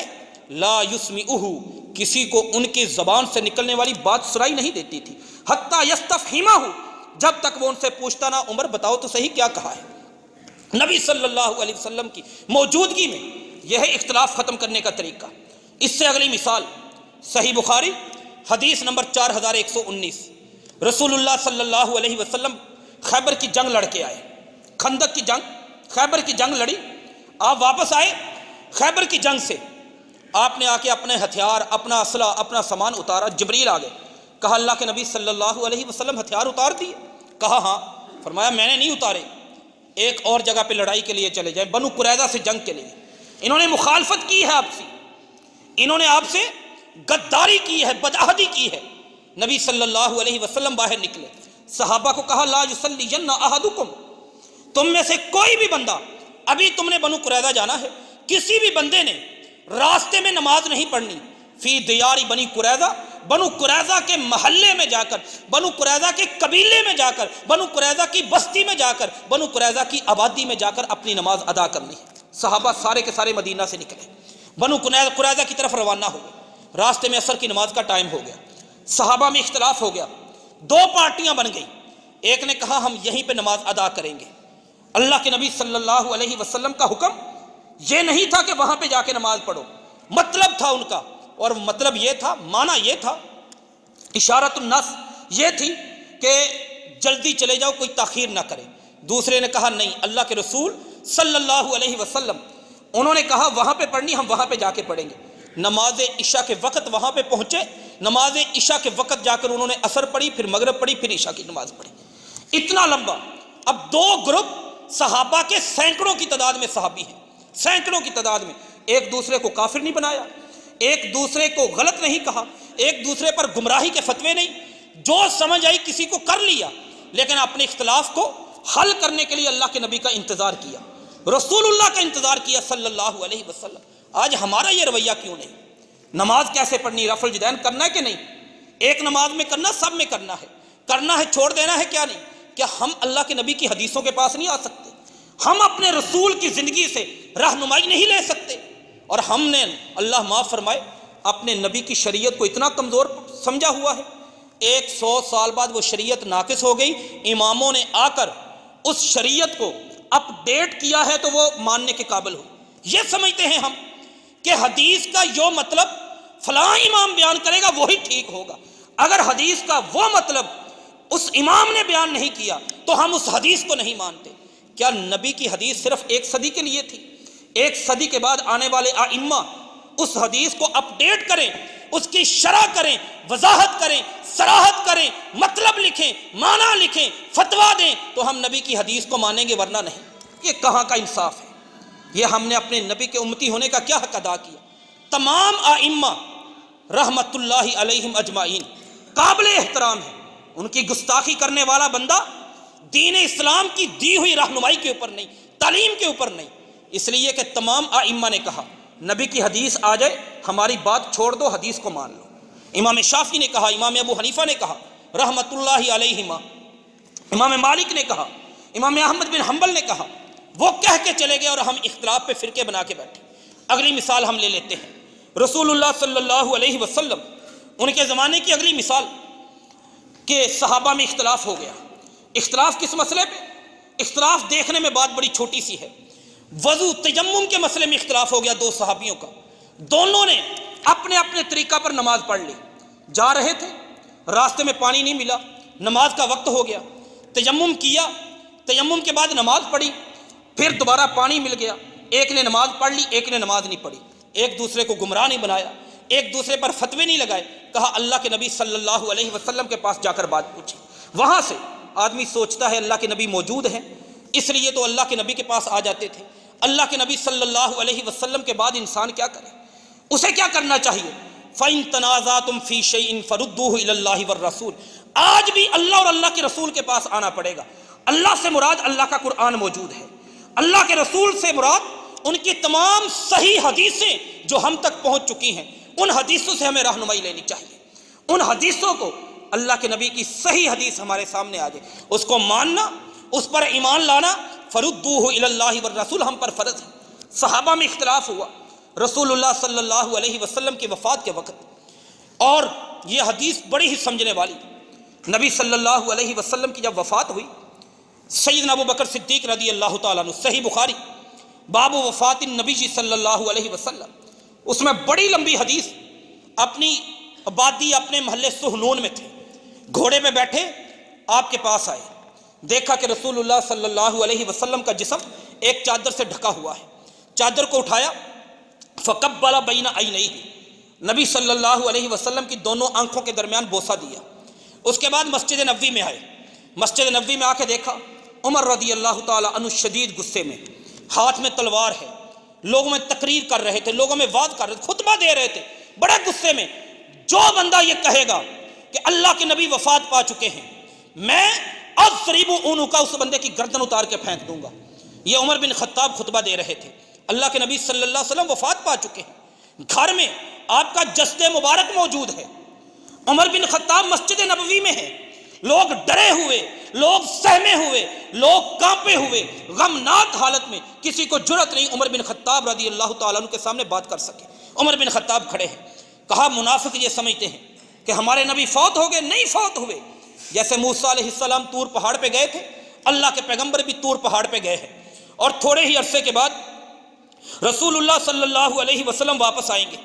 لا یسمعہ، کسی کو ان کی زبان سے نکلنے والی بات سنائی نہیں دیتی تھی، حتی یستفہمہ، جب تک وہ ان سے پوچھتا نہ عمر بتاؤ تو صحیح کیا کہا ہے۔ نبی صلی اللہ علیہ وسلم کی موجودگی میں یہ ہے اختلاف ختم کرنے کا طریقہ۔ اس سے اگلی مثال صحیح بخاری حدیث نمبر 4119، رسول اللہ صلی اللہ علیہ وسلم خیبر کی جنگ لڑ کے آئے، خندق کی جنگ، خیبر کی جنگ لڑی، آپ واپس آئے خیبر کی جنگ سے، آپ نے آ کے اپنے ہتھیار، اپنا اسلحہ، اپنا سامان اتارا، جبریل آ گئے، کہا اللہ کے نبی صلی اللہ علیہ وسلم ہتھیار اتار دیے؟ کہا ہاں۔ فرمایا میں نے نہیں اتارے، ایک اور جگہ پہ لڑائی کے لیے چلے جائیں، بنو قریظہ سے جنگ کے لیے، انہوں نے مخالفت کی ہے آپ سے، انہوں نے آپ سے غداری کی ہے، بدعہدی کی ہے۔ نبی صلی اللہ علیہ وسلم باہر نکلے، صحابہ کو کہا لا یصلیین احدکم، تم میں سے کوئی بھی بندہ، ابھی تم نے بنو قریظہ جانا ہے، کسی بھی بندے نے راستے میں نماز نہیں پڑھنی، فی دیار بنی قریظہ، بنو قریظہ کے محلے میں جا کر، بنو قریظہ کے قبیلے میں جا کر، بنو قریظہ کی بستی میں جا کر، بنو قریظہ کی آبادی میں جا کر اپنی نماز ادا کرنی ہے۔ صحابہ سارے کے سارے مدینہ سے نکلے، بنو قریظہ کی طرف روانہ ہو گئے۔ راستے میں عصر کی نماز کا ٹائم ہو گیا، صحابہ میں اختلاف ہو گیا، دو پارٹیاں بن گئی۔ ایک نے کہا ہم یہیں پہ نماز ادا کریں گے، اللہ کے نبی صلی اللہ علیہ وسلم کا حکم یہ نہیں تھا کہ وہاں پہ جا کے نماز پڑھو، مطلب تھا ان کا، اور مطلب یہ تھا، معنی یہ تھا، اشارت النص یہ تھی کہ جلدی چلے جاؤ، کوئی تاخیر نہ کرے۔ دوسرے نے کہا نہیں، اللہ کے رسول صلی اللہ علیہ وسلم انہوں نے کہا وہاں پہ پڑھنی، ہم وہاں پہ جا کے پڑھیں گے۔ نماز عشاء کے وقت وہاں پہ پہنچے، نماز عشاء کے وقت جا کر انہوں نے عصر پڑھی، پھر مغرب پڑھی، پھر عشاء کی نماز پڑھی۔ اتنا لمبا۔ اب دو گروپ صحابہ کے سینکڑوں کی تعداد میں صحابی ہیں، سینکڑوں کی تعداد میں، ایک دوسرے کو کافر نہیں بنایا، ایک دوسرے کو غلط نہیں کہا، ایک دوسرے پر گمراہی کے فتوے نہیں، جو سمجھ آئی کسی کو کر لیا، لیکن اپنے اختلاف کو حل کرنے کے لیے اللہ کے نبی کا انتظار کیا، رسول اللہ کا انتظار کیا صلی اللہ علیہ وسلم۔ آج ہمارا یہ رویہ کیوں نہیں؟ نماز کیسے پڑھنی، رفع الجدین کرنا ہے کہ نہیں؟ ایک نماز میں کرنا، سب میں کرنا ہے چھوڑ دینا ہے کیا نہیں؟ کیا ہم اللہ کے نبی کی حدیثوں کے پاس نہیں آ سکتے؟ ہم اپنے رسول کی زندگی سے رہنمائی نہیں لے سکتے؟ اور ہم نے، اللہ معاف فرمائے، اپنے نبی کی شریعت کو اتنا کمزور سمجھا ہوا ہے، 100 سال بعد وہ شریعت ناقص ہو گئی، اماموں نے آ کر اس شریعت کو اپ ڈیٹ کیا ہے تو وہ ماننے کے قابل ہو۔ یہ سمجھتے ہیں ہم کہ حدیث کا جو مطلب فلاں امام بیان کرے گا وہی ٹھیک ہوگا، اگر حدیث کا وہ مطلب اس امام نے بیان نہیں کیا تو ہم اس حدیث کو نہیں مانتے۔ کیا نبی کی حدیث صرف 1 صدی کے لیے تھی؟ 1 صدی کے بعد آنے والے ائمہ اس حدیث کو اپ ڈیٹ کریں، اس کی شرح کریں، وضاحت کریں، صراحت کریں، مطلب لکھیں، معنی لکھیں، فتویٰ دیں تو ہم نبی کی حدیث کو مانیں گے، ورنہ نہیں۔ یہ کہاں کا انصاف ہے؟ یہ ہم نے اپنے نبی کے امتی ہونے کا کیا حق ادا کیا؟ تمام ائمہ رحمت اللہ علیہم اجمعین قابل احترام ہے، ان کی گستاخی کرنے والا بندہ دین اسلام کی دی ہوئی رہنمائی کے اوپر نہیں، تعلیم کے اوپر نہیں۔ اس لیے کہ تمام ائمہ نے کہا نبی کی حدیث آ جائے ہماری بات چھوڑ دو، حدیث کو مان لو۔ امام شافعی نے کہا، امام ابو حنیفہ نے کہا رحمت اللہ علیہما، امام مالک نے کہا، امام احمد بن حنبل نے کہا، وہ کہہ کے چلے گئے اور ہم اختلاف پہ فرقے بنا کے بیٹھے۔ اگلی مثال ہم لے لیتے ہیں، رسول اللہ صلی اللہ علیہ وسلم، ان کے زمانے کی اگلی مثال کہ صحابہ میں اختلاف ہو گیا۔ اختلاف کس مسئلے پہ؟ اختلاف دیکھنے میں بات بڑی چھوٹی سی ہے، وضو تیمم کے مسئلے میں اختلاف ہو گیا دو صحابیوں کا، دونوں نے اپنے اپنے طریقہ پر نماز پڑھ لی، جا رہے تھے، راستے میں پانی نہیں ملا، نماز کا وقت ہو گیا، تیمم کیا، تیمم کے بعد نماز پڑھی، پھر دوبارہ پانی مل گیا، ایک نے نماز پڑھ لی، ایک نے نماز نہیں پڑھی، ایک دوسرے کو گمراہ نہیں بنایا، ایک دوسرے پر فتوے نہیں لگائے، کہا اللہ کے نبی صلی اللہ علیہ وسلم کے پاس جا کر بات پوچھی۔ وہاں سے آدمی سوچتا ہے اللہ کے نبی موجود ہیں، اس لیے تو اللہ کے نبی کے پاس آ جاتے تھے۔ اللہ کے نبی صلی اللہ علیہ وسلم کے بعد انسان کیا کرے؟ اسے کیا کرنا چاہیے؟ فَإِن تَنَازَعْتُمْ فِي شَيْءٍ فَرُدُّوهُ إِلَى اللَّهِ وَالرَّسُولِ۔ آج بھی اللہ اور اللہ کے رسول کے پاس آنا پڑے گا۔ اللہ سے مراد اللہ کا قرآن موجود ہے، اللہ کے رسول سے مراد ان کی تمام صحیح حدیثیں جو ہم تک پہنچ چکی ہیں، ان حدیثوں سے ہمیں رہنمائی لینی چاہیے۔ ان حدیثوں کو، اللہ کے نبی کی صحیح حدیث ہمارے سامنے آ جائے، اس کو ماننا، اس پر ایمان لانا، فَرُدُّوهُ إِلَى اللَّهِ وَالرَّسُولِ ہم پر فرض ہے۔ صحابہ میں اختلاف ہوا رسول اللہ صلی اللہ علیہ وسلم کی وفات کے وقت، اور یہ حدیث بڑی ہی سمجھنے والی۔ نبی صلی اللہ علیہ وسلم کی جب وفات ہوئی، سیدنا ابو بکر صدیق رضی اللہ تعالیٰ عنہ، صحیح بخاری باب وفات النبی صلی اللہ علیہ وسلم، اس میں بڑی لمبی حدیث، اپنی آبادی اپنے محلے سہنون میں تھے، گھوڑے پہ بیٹھے آپ کے پاس آئے، دیکھا کہ رسول اللہ صلی اللہ علیہ وسلم کا جسم ایک چادر سے ڈھکا ہوا ہے، چادر کو اٹھایا، فقبل بین عینیہ، نبی صلی اللہ علیہ وسلم کی دونوں آنکھوں کے درمیان بوسہ دیا۔ اس کے بعد مسجد نبوی میں آئے، مسجد نبوی میں آ کے دیکھا عمر رضی اللہ تعالیٰ عنہ شدید غصے میں، ہاتھ میں تلوار ہے، لوگوں میں تقریر کر رہے تھے، لوگوں میں وعظ کر رہے تھے، خطبہ دے رہے تھے، بڑے غصے میں۔ جو بندہ یہ کہے گا کہ اللہ کے نبی وفات پا چکے ہیں، میں اضرب عنقہ، اس بندے کی گردن اتار کے پھینک دوں گا۔ یہ عمر بن خطاب خطبہ دے رہے تھے، اللہ کے نبی صلی اللہ علیہ وسلم وفات پا چکے ہیں، گھر میں آپ کا جسد مبارک موجود ہے، عمر بن خطاب مسجد نبوی میں ہے، لوگ ڈرے ہوئے، لوگ سہمے ہوئے، لوگ کانپے ہوئے، غمناک حالت میں، کسی کو جرأت نہیں عمر بن خطاب رضی اللہ تعالیٰ عنہ کے سامنے بات کر سکے۔ عمر بن خطاب کھڑے ہیں، کہا منافق یہ سمجھتے ہیں کہ ہمارے نبی فوت ہو گئے، نہیں فوت ہوئے۔ جیسے موسیٰ علیہ السلام طور پہاڑ پہ گئے تھے، اللہ کے پیغمبر بھی طور پہاڑ پہ گئے ہیں، اور تھوڑے ہی عرصے کے بعد رسول اللہ صلی اللہ علیہ وسلم واپس آئیں گے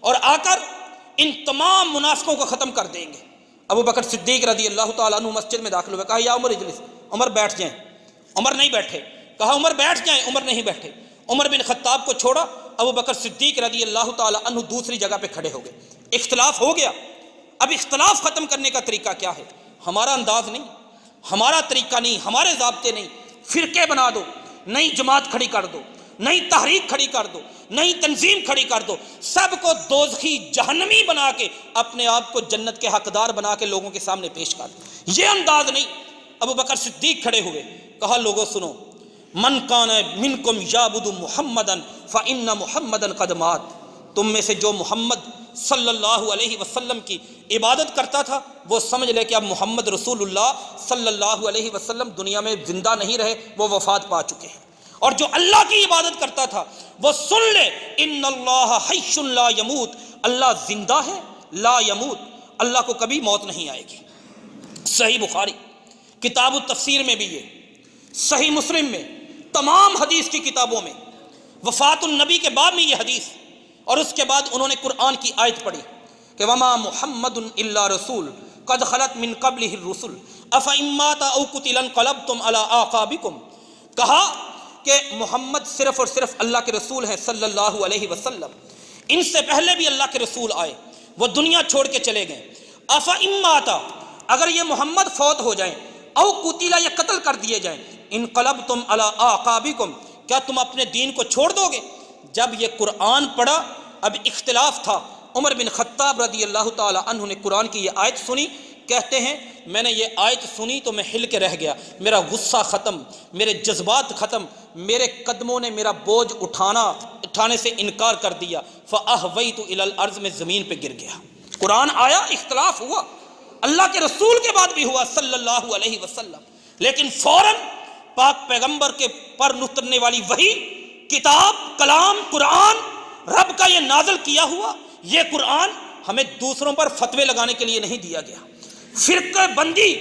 اور آ کر ان تمام منافقوں کو ختم کر دیں گے۔ ابو بکر صدیق رضی اللہ تعالیٰ عنہ مسجد میں داخل ہوئے، کہا یا عمر اجلس، عمر بیٹھ جائیں، عمر نہیں بیٹھے، کہا عمر بیٹھ جائیں، عمر نہیں بیٹھے۔ عمر بن خطاب کو چھوڑا، ابو بکر صدیق رضی اللہ تعالیٰ عنہ دوسری جگہ پہ کھڑے ہو گئے۔ اختلاف ہو گیا، اب اختلاف ختم کرنے کا طریقہ کیا ہے؟ ہمارا انداز نہیں، ہمارا طریقہ نہیں، ہمارے ضابطے نہیں، فرقے بنا دو، نئی جماعت کھڑی کر دو، نئی تحریک کھڑی کر دو، نئی تنظیم کھڑی کر دو، سب کو دوزخی جہنمی بنا کے اپنے آپ کو جنت کے حقدار بنا کے لوگوں کے سامنے پیش کر دو۔ یہ انداز نہیں۔ ابو بکر صدیق کھڑے ہوئے، کہا لوگوں سنو، من کان منکم یعبد محمدا فإن محمدا قد مات، تم میں سے جو محمد صلی اللہ علیہ وسلم کی عبادت کرتا تھا وہ سمجھ لے کہ اب محمد رسول اللہ صلی اللہ علیہ وسلم دنیا میں زندہ نہیں رہے، وہ وفات پا چکے ہیں۔ اور جو اللہ کی عبادت کرتا تھا وہ سن لے، ان اللہ حی لا یموت، اللہ زندہ ہے، لا یموت، اللہ کو کبھی موت نہیں آئے گی۔ صحیح بخاری کتاب التفسیر میں بھی یہ، صحیح مسلم میں، تمام حدیث کی کتابوں میں وفات النبی کے بعد میں یہ حدیث، اور اس کے بعد انہوں نے قرآن کی آیت پڑھی کہ وما محمد الا رسول قد خلت من قبلہ الرسل افإن مات او قتل انقلبتم علی اعقابکم، کہا کہ محمد صرف اور صرف اللہ کے رسول ہیں صلی اللہ علیہ وسلم، ان سے پہلے بھی اللہ کے رسول آئے، وہ دنیا چھوڑ کے چلے گئے۔ افإن مات، اگر یہ محمد فوت ہو جائیں، او قتل یا قتل کر دیے جائیں، انقلبتم علی اعقابکم، کیا تم اپنے دین کو چھوڑ دو گے؟ جب یہ قرآن پڑھا، اب اختلاف تھا، عمر بن خطاب رضی اللہ تعالی عنہ نے قرآن کی یہ آیت سنی، کہتے ہیں میں نے یہ آیت سنی تو میں ہل کے رہ گیا، میرا غصہ ختم، میرے جذبات ختم، میرے قدموں نے میرا بوجھ اٹھانے سے انکار کر دیا، فأہویت الی الارض، میں زمین پہ گر گیا۔ قرآن آیا، اختلاف ہوا، اللہ کے رسول کے بعد بھی ہوا صلی اللہ علیہ وسلم، لیکن فوراً پاک پیغمبر کے پر اترنے والی وحی، کتاب، کلام، قرآن، رب کا یہ نازل کیا ہوا یہ قرآن ہمیں دوسروں پر فتوے لگانے کے لیے نہیں دیا گیا، فرقہ بندی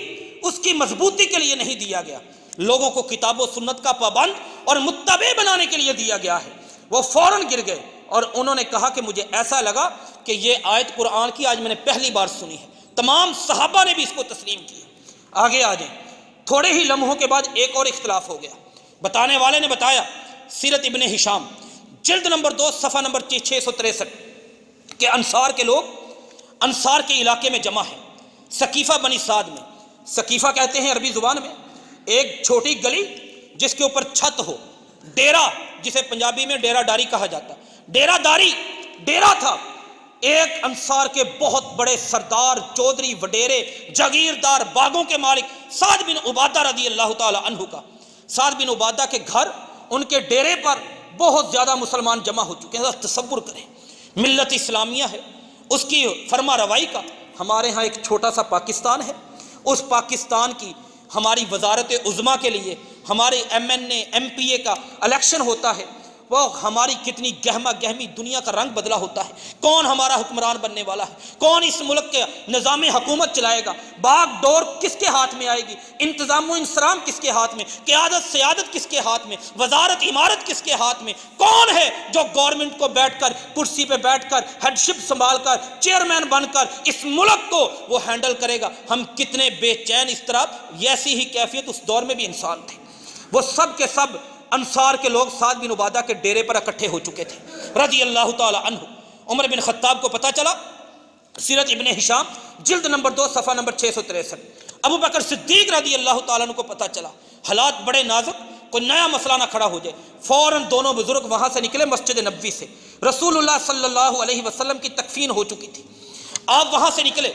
اس کی مضبوطی کے لیے نہیں دیا گیا، لوگوں کو کتاب و سنت کا پابند اور متبع بنانے کے لیے دیا گیا ہے۔ وہ فوراً گر گئے اور انہوں نے کہا کہ مجھے ایسا لگا کہ یہ آیت قرآن کی آج میں نے پہلی بار سنی ہے۔ تمام صحابہ نے بھی اس کو تسلیم کیا۔ آگے آ جائیں، تھوڑے ہی لمحوں کے بعد ایک اور اختلاف ہو گیا۔ بتانے والے نے بتایا، سیرت ابن ہشام جلد نمبر 2 صفحہ نمبر 663 کہ انصار کے لوگ انصار کے علاقے میں جمع ہیں، ثقیفہ بنی سعد میں۔ ثقیفہ کہتے ہیں عربی زبان میں ایک چھوٹی گلی جس کے اوپر چھت ہو، ڈیرا جسے پنجابی میں ڈیرا ڈاری کہا جاتا، ڈیرا داری ڈیرا تھا۔ ایک انصار کے بہت بڑے سردار، چودھری، وڈیرے، جاگیردار، باغوں کے مالک سعد بن عبادہ رضی اللہ تعالی عنہ کا، سعد بن عبادہ کے گھر، ان کے ڈیرے پر بہت زیادہ مسلمان جمع ہو چکے ہیں۔ تصور کریں، ملت اسلامیہ ہے، اس کی فرما روائی کا، ہمارے ہاں ایک چھوٹا سا پاکستان ہے، اس پاکستان کی ہماری وزارت عظمیٰ کے لیے ہمارے MNA MPA کا الیکشن ہوتا ہے، وہ ہماری کتنی گہما گہمی دنیا کا رنگ بدلا ہوتا ہے، کون ہمارا حکمران بننے والا ہے، کون اس ملک کے نظام حکومت چلائے گا، باغ ڈور کس کے ہاتھ میں آئے گی، انتظام و انصرام کس کے ہاتھ میں، قیادت سیادت کس کے ہاتھ میں، وزارت عمارت کس کے ہاتھ میں، کون ہے جو گورنمنٹ کو بیٹھ کر کرسی پہ بیٹھ کر ہیڈشپ سنبھال کر چیئرمین بن کر اس ملک کو وہ ہینڈل کرے گا۔ ہم کتنے بے چین اس طرح، ایسی ہی کیفیت اس دور میں بھی انسان تھے۔ وہ سب کے سب انصار کے لوگ سعد بن عبادہ کے ڈیرے پر اکٹھے ہو چکے تھے رضی اللہ تعالی عنہ۔ عمر بن خطاب کو پتہ چلا، سیرت ابن ہشام جلد نمبر 2 صفحہ نمبر 663، ابو بکر صدیق رضی اللہ تعالیٰ عنہ کو پتہ چلا، حالات بڑے نازک، کوئی نیا مسئلہ نہ کھڑا ہو جائے، فوراً دونوں بزرگ وہاں سے نکلے مسجد نبوی سے۔ رسول اللہ صلی اللہ علیہ وسلم کی تکفین ہو چکی تھی، آپ وہاں سے نکلے،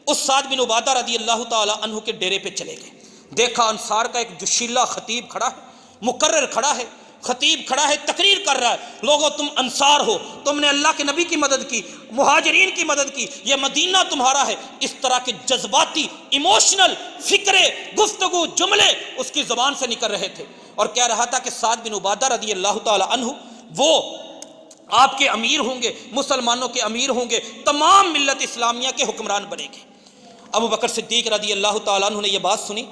اس سعد بن عبادہ رضی اللہ تعالی عنہ کے ڈیرے پہ چلے گئے. دیکھا انصار کا ایک جوشیلا خطیب کھڑا ہے, مقرر کھڑا ہے, خطیب کھڑا ہے, تقریر کر رہا ہے, لوگوں تم انصار ہو, تم نے اللہ کے نبی کی مدد کی, مہاجرین کی مدد کی, یہ مدینہ تمہارا ہے. اس طرح کے جذباتی ایموشنل فکرے, گفتگو, جملے اس کی زبان سے نکل رہے تھے, اور کہہ رہا تھا کہ سعد بن عبادہ رضی اللہ تعالی عنہ وہ آپ کے امیر ہوں گے, مسلمانوں کے امیر ہوں گے, تمام ملت اسلامیہ کے حکمران بنے گے. ابو بکر صدیق رضی اللہ تعالیٰ عنہ نے یہ بات سنی,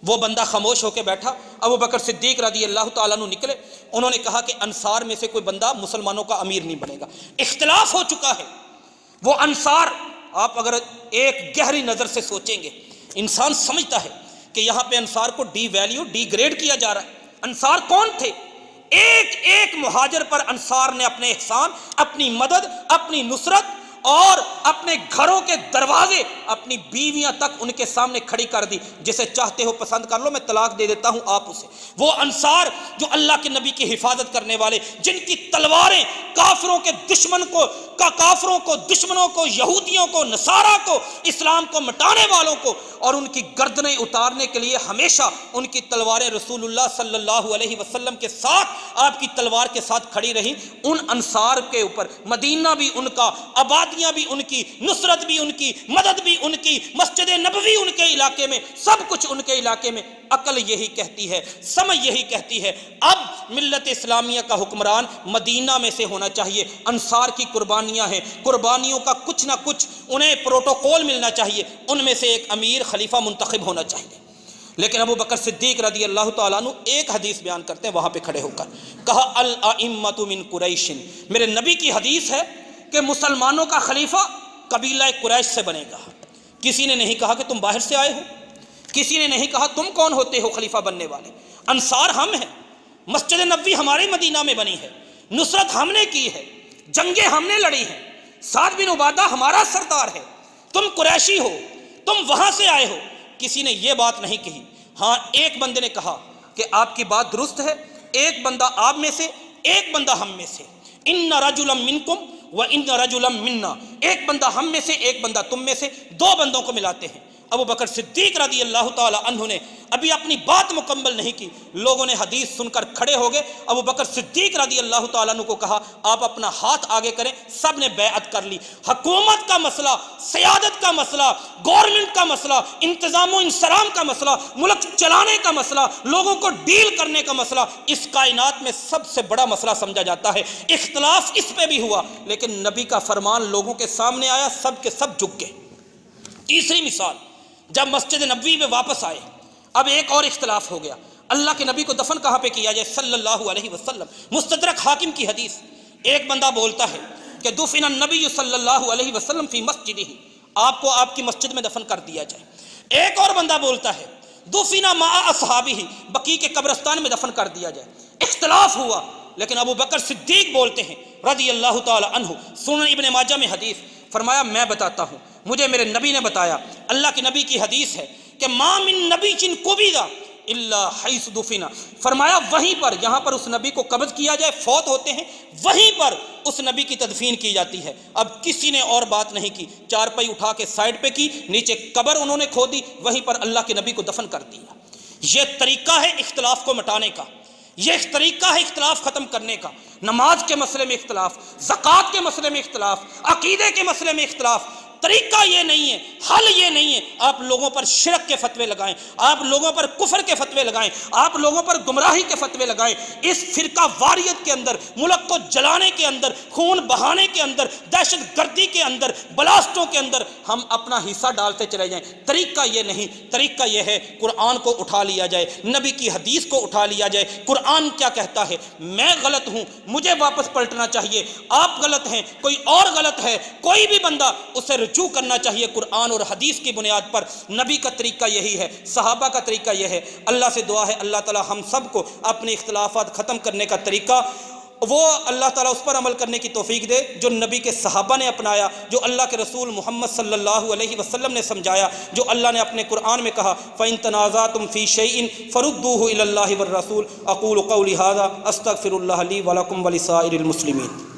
وہ بندہ خاموش ہو کے بیٹھا. ابو بکر صدیق رضی اللہ تعالیٰ عنہ نکلے, انہوں نے کہا کہ انصار میں سے کوئی بندہ مسلمانوں کا امیر نہیں بنے گا, اختلاف ہو چکا ہے. وہ انصار, آپ اگر ایک گہری نظر سے سوچیں گے, انسان سمجھتا ہے کہ یہاں پہ انصار کو ڈی ویلیو, ڈی گریڈ کیا جا رہا ہے. انصار کون تھے؟ ایک ایک مہاجر پر انصار نے اپنے احسان, اپنی مدد, اپنی نصرت اور اپنے گھروں کے دروازے, اپنی بیویاں تک ان کے سامنے کھڑی کر دی. جسے چاہتے ہو پسند کر لو, میں طلاق دے دیتا ہوں آپ اسے. وہ انصار جو اللہ کے نبی کی حفاظت کرنے والے, جن کی تلواریں کافروں کے دشمن کو, کافروں کو, دشمنوں کو, یہودیوں کو, نصارہ کو, اسلام کو مٹانے والوں کو, اور ان کی گردنیں اتارنے کے لیے ہمیشہ ان کی تلواریں رسول اللہ صلی اللہ علیہ وسلم کے ساتھ, آپ کی تلوار کے ساتھ کھڑی رہیں. ان انصار کے اوپر مدینہ بھی ان کا, آبادیاں بھی ان کی, نصرت بھی ان کی, مدد بھی ان کی, مسجد نبوی ان کے علاقے میں, سب کچھ ان کے علاقے میں. عقل یہی کہتی ہے, سمجھ یہی کہتی ہے, اب ملت اسلامیہ کا حکمران مدینہ میں سے ہونا چاہیے. انصار کی قربانیاں ہیں, قربانیوں کا کچھ نہ کچھ انہیں پروٹوکول ملنا چاہیے, ان میں سے ایک امیر خلیفہ منتخب ہونا چاہیے. لیکن ابو بکر صدیق رضی اللہ تعالیٰ عنہ ایک حدیث بیان کرتے ہیں وہاں پہ کھڑے ہو کر, کہا الائمۃ من قریش, میرے نبی کی حدیث ہے کہ مسلمانوں کا خلیفہ قبیلہ قریش سے بنے گا. کسی نے نہیں کہا کہ تم باہر سے آئے ہو, کسی نے نہیں کہا تم کون ہوتے ہو خلیفہ بننے والے. انصار ہم ہیں, مسجد نبوی ہمارے مدینہ میں بنی ہے, نصرت ہم نے کی ہے, جنگیں ہم نے لڑی ہیں, سعد بن عبادہ ہمارا سردار ہے, تم قریشی ہو, تم وہاں سے آئے ہو. کسی نے یہ بات نہیں کہی. ہاں ایک بندے نے کہا کہ آپ کی بات درست ہے, ایک بندہ آپ میں سے, ایک بندہ ہم میں سے, ان رجلا منکم وان رجلا منا, ایک بندہ ہم میں سے, ایک بندہ تم میں سے, دو بندوں کو ملاتے ہیں. ابو بکر صدیق رضی اللہ تعالی عنہ نے ابھی اپنی بات مکمل نہیں کی, لوگوں نے حدیث سن کر کھڑے ہو گئے. ابو بکر صدیق رضی اللہ تعالیٰ عنہ کو کہا آپ اپنا ہاتھ آگے کریں. سب نے بیعت کر لی. حکومت کا مسئلہ, سیادت کا مسئلہ, گورنمنٹ کا مسئلہ, انتظام و انصرام کا مسئلہ, ملک چلانے کا مسئلہ, لوگوں کو ڈیل کرنے کا مسئلہ, اس کائنات میں سب سے بڑا مسئلہ سمجھا جاتا ہے. اختلاف اس پہ بھی ہوا, لیکن نبی کا فرمان لوگوں کے سامنے آیا, سب کے سب جھک گئے. تیسری مثال, جب مسجد نبوی میں واپس آئے, اب ایک اور اختلاف ہو گیا. اللہ کے نبی کو دفن کہاں پہ کیا جائے صلی اللہ علیہ وسلم. مستدرک حاکم کی حدیث, ایک بندہ بولتا ہے کہ دفن النبی صلی اللہ علیہ وسلم فی مسجدہ, آپ کو آپ کی مسجد میں دفن کر دیا جائے. ایک اور بندہ بولتا ہے دفن مع اصحابہ, بقیع کے قبرستان میں دفن کر دیا جائے. اختلاف ہوا, لیکن ابو بکر صدیق بولتے ہیں رضی اللہ تعالی عنہ, سنن ابن ماجہ میں حدیث, فرمایا میں بتاتا ہوں, مجھے میرے نبی نے بتایا. اللہ کے نبی کی حدیث ہے کہ ما من نبی جن قبض الا حیث دفن, فرمایا وہیں پر, جہاں پر اس نبی کو قبض کیا جائے, فوت ہوتے ہیں, وہیں پر اس نبی کی تدفین کی جاتی ہے. اب کسی نے اور بات نہیں کی, چارپائی اٹھا کے سائڈ پہ کی, نیچے قبر انہوں نے کھودی, وہیں پر اللہ کے نبی کو دفن کر دیا. یہ طریقہ ہے اختلاف کو مٹانے کا, یہ طریقہ ہے اختلاف ختم کرنے کا. نماز کے مسئلے میں اختلاف, زکوٰۃ کے مسئلے میں اختلاف, عقیدے کے مسئلے میں اختلاف. طریقہ یہ نہیں ہے, حل یہ نہیں ہے آپ لوگوں پر شرک کے فتوے لگائیں, آپ لوگوں پر کفر کے فتوے لگائیں, آپ لوگوں پر گمراہی کے فتوے لگائیں. اس فرقہ واریت کے اندر, ملک کو جلانے کے اندر, خون بہانے کے اندر, دہشت گردی کے اندر, بلاسٹوں کے اندر ہم اپنا حصہ ڈالتے چلے جائیں. طریقہ یہ نہیں, طریقہ یہ ہے قرآن کو اٹھا لیا جائے, نبی کی حدیث کو اٹھا لیا جائے. قرآن کیا کہتا ہے, میں غلط ہوں, مجھے واپس پلٹنا چاہیے, آپ غلط ہیں, کوئی اور غلط ہے, کوئی بھی بندہ اسے رجوع کرنا چاہیے قرآن اور حدیث کی بنیاد پر. نبی کا طریقہ یہی ہے, صحابہ کا طریقہ یہ ہے. اللہ سے دعا ہے اللہ تعالی ہم سب کو اپنے اختلافات ختم کرنے کا طریقہ, وہ اللہ تعالیٰ اس پر عمل کرنے کی توفیق دے جو نبی کے صحابہ نے اپنایا, جو اللہ کے رسول محمد صلی اللہ علیہ وسلم نے سمجھایا, جو اللہ نے اپنے قرآن میں کہا فَإِن تَنَازَعْتُمْ فِي شَيْءٍ فَرُدُّوهُ إِلَى اللَّهِ وَالرَّسُولِ. أَقُولُ قَوْلِي هَذَا أَسْتَغْفِرُ اللَّهَ لِي وَلَكُمْ وَلِسَائِرِ الْمُسْلِمِينَ.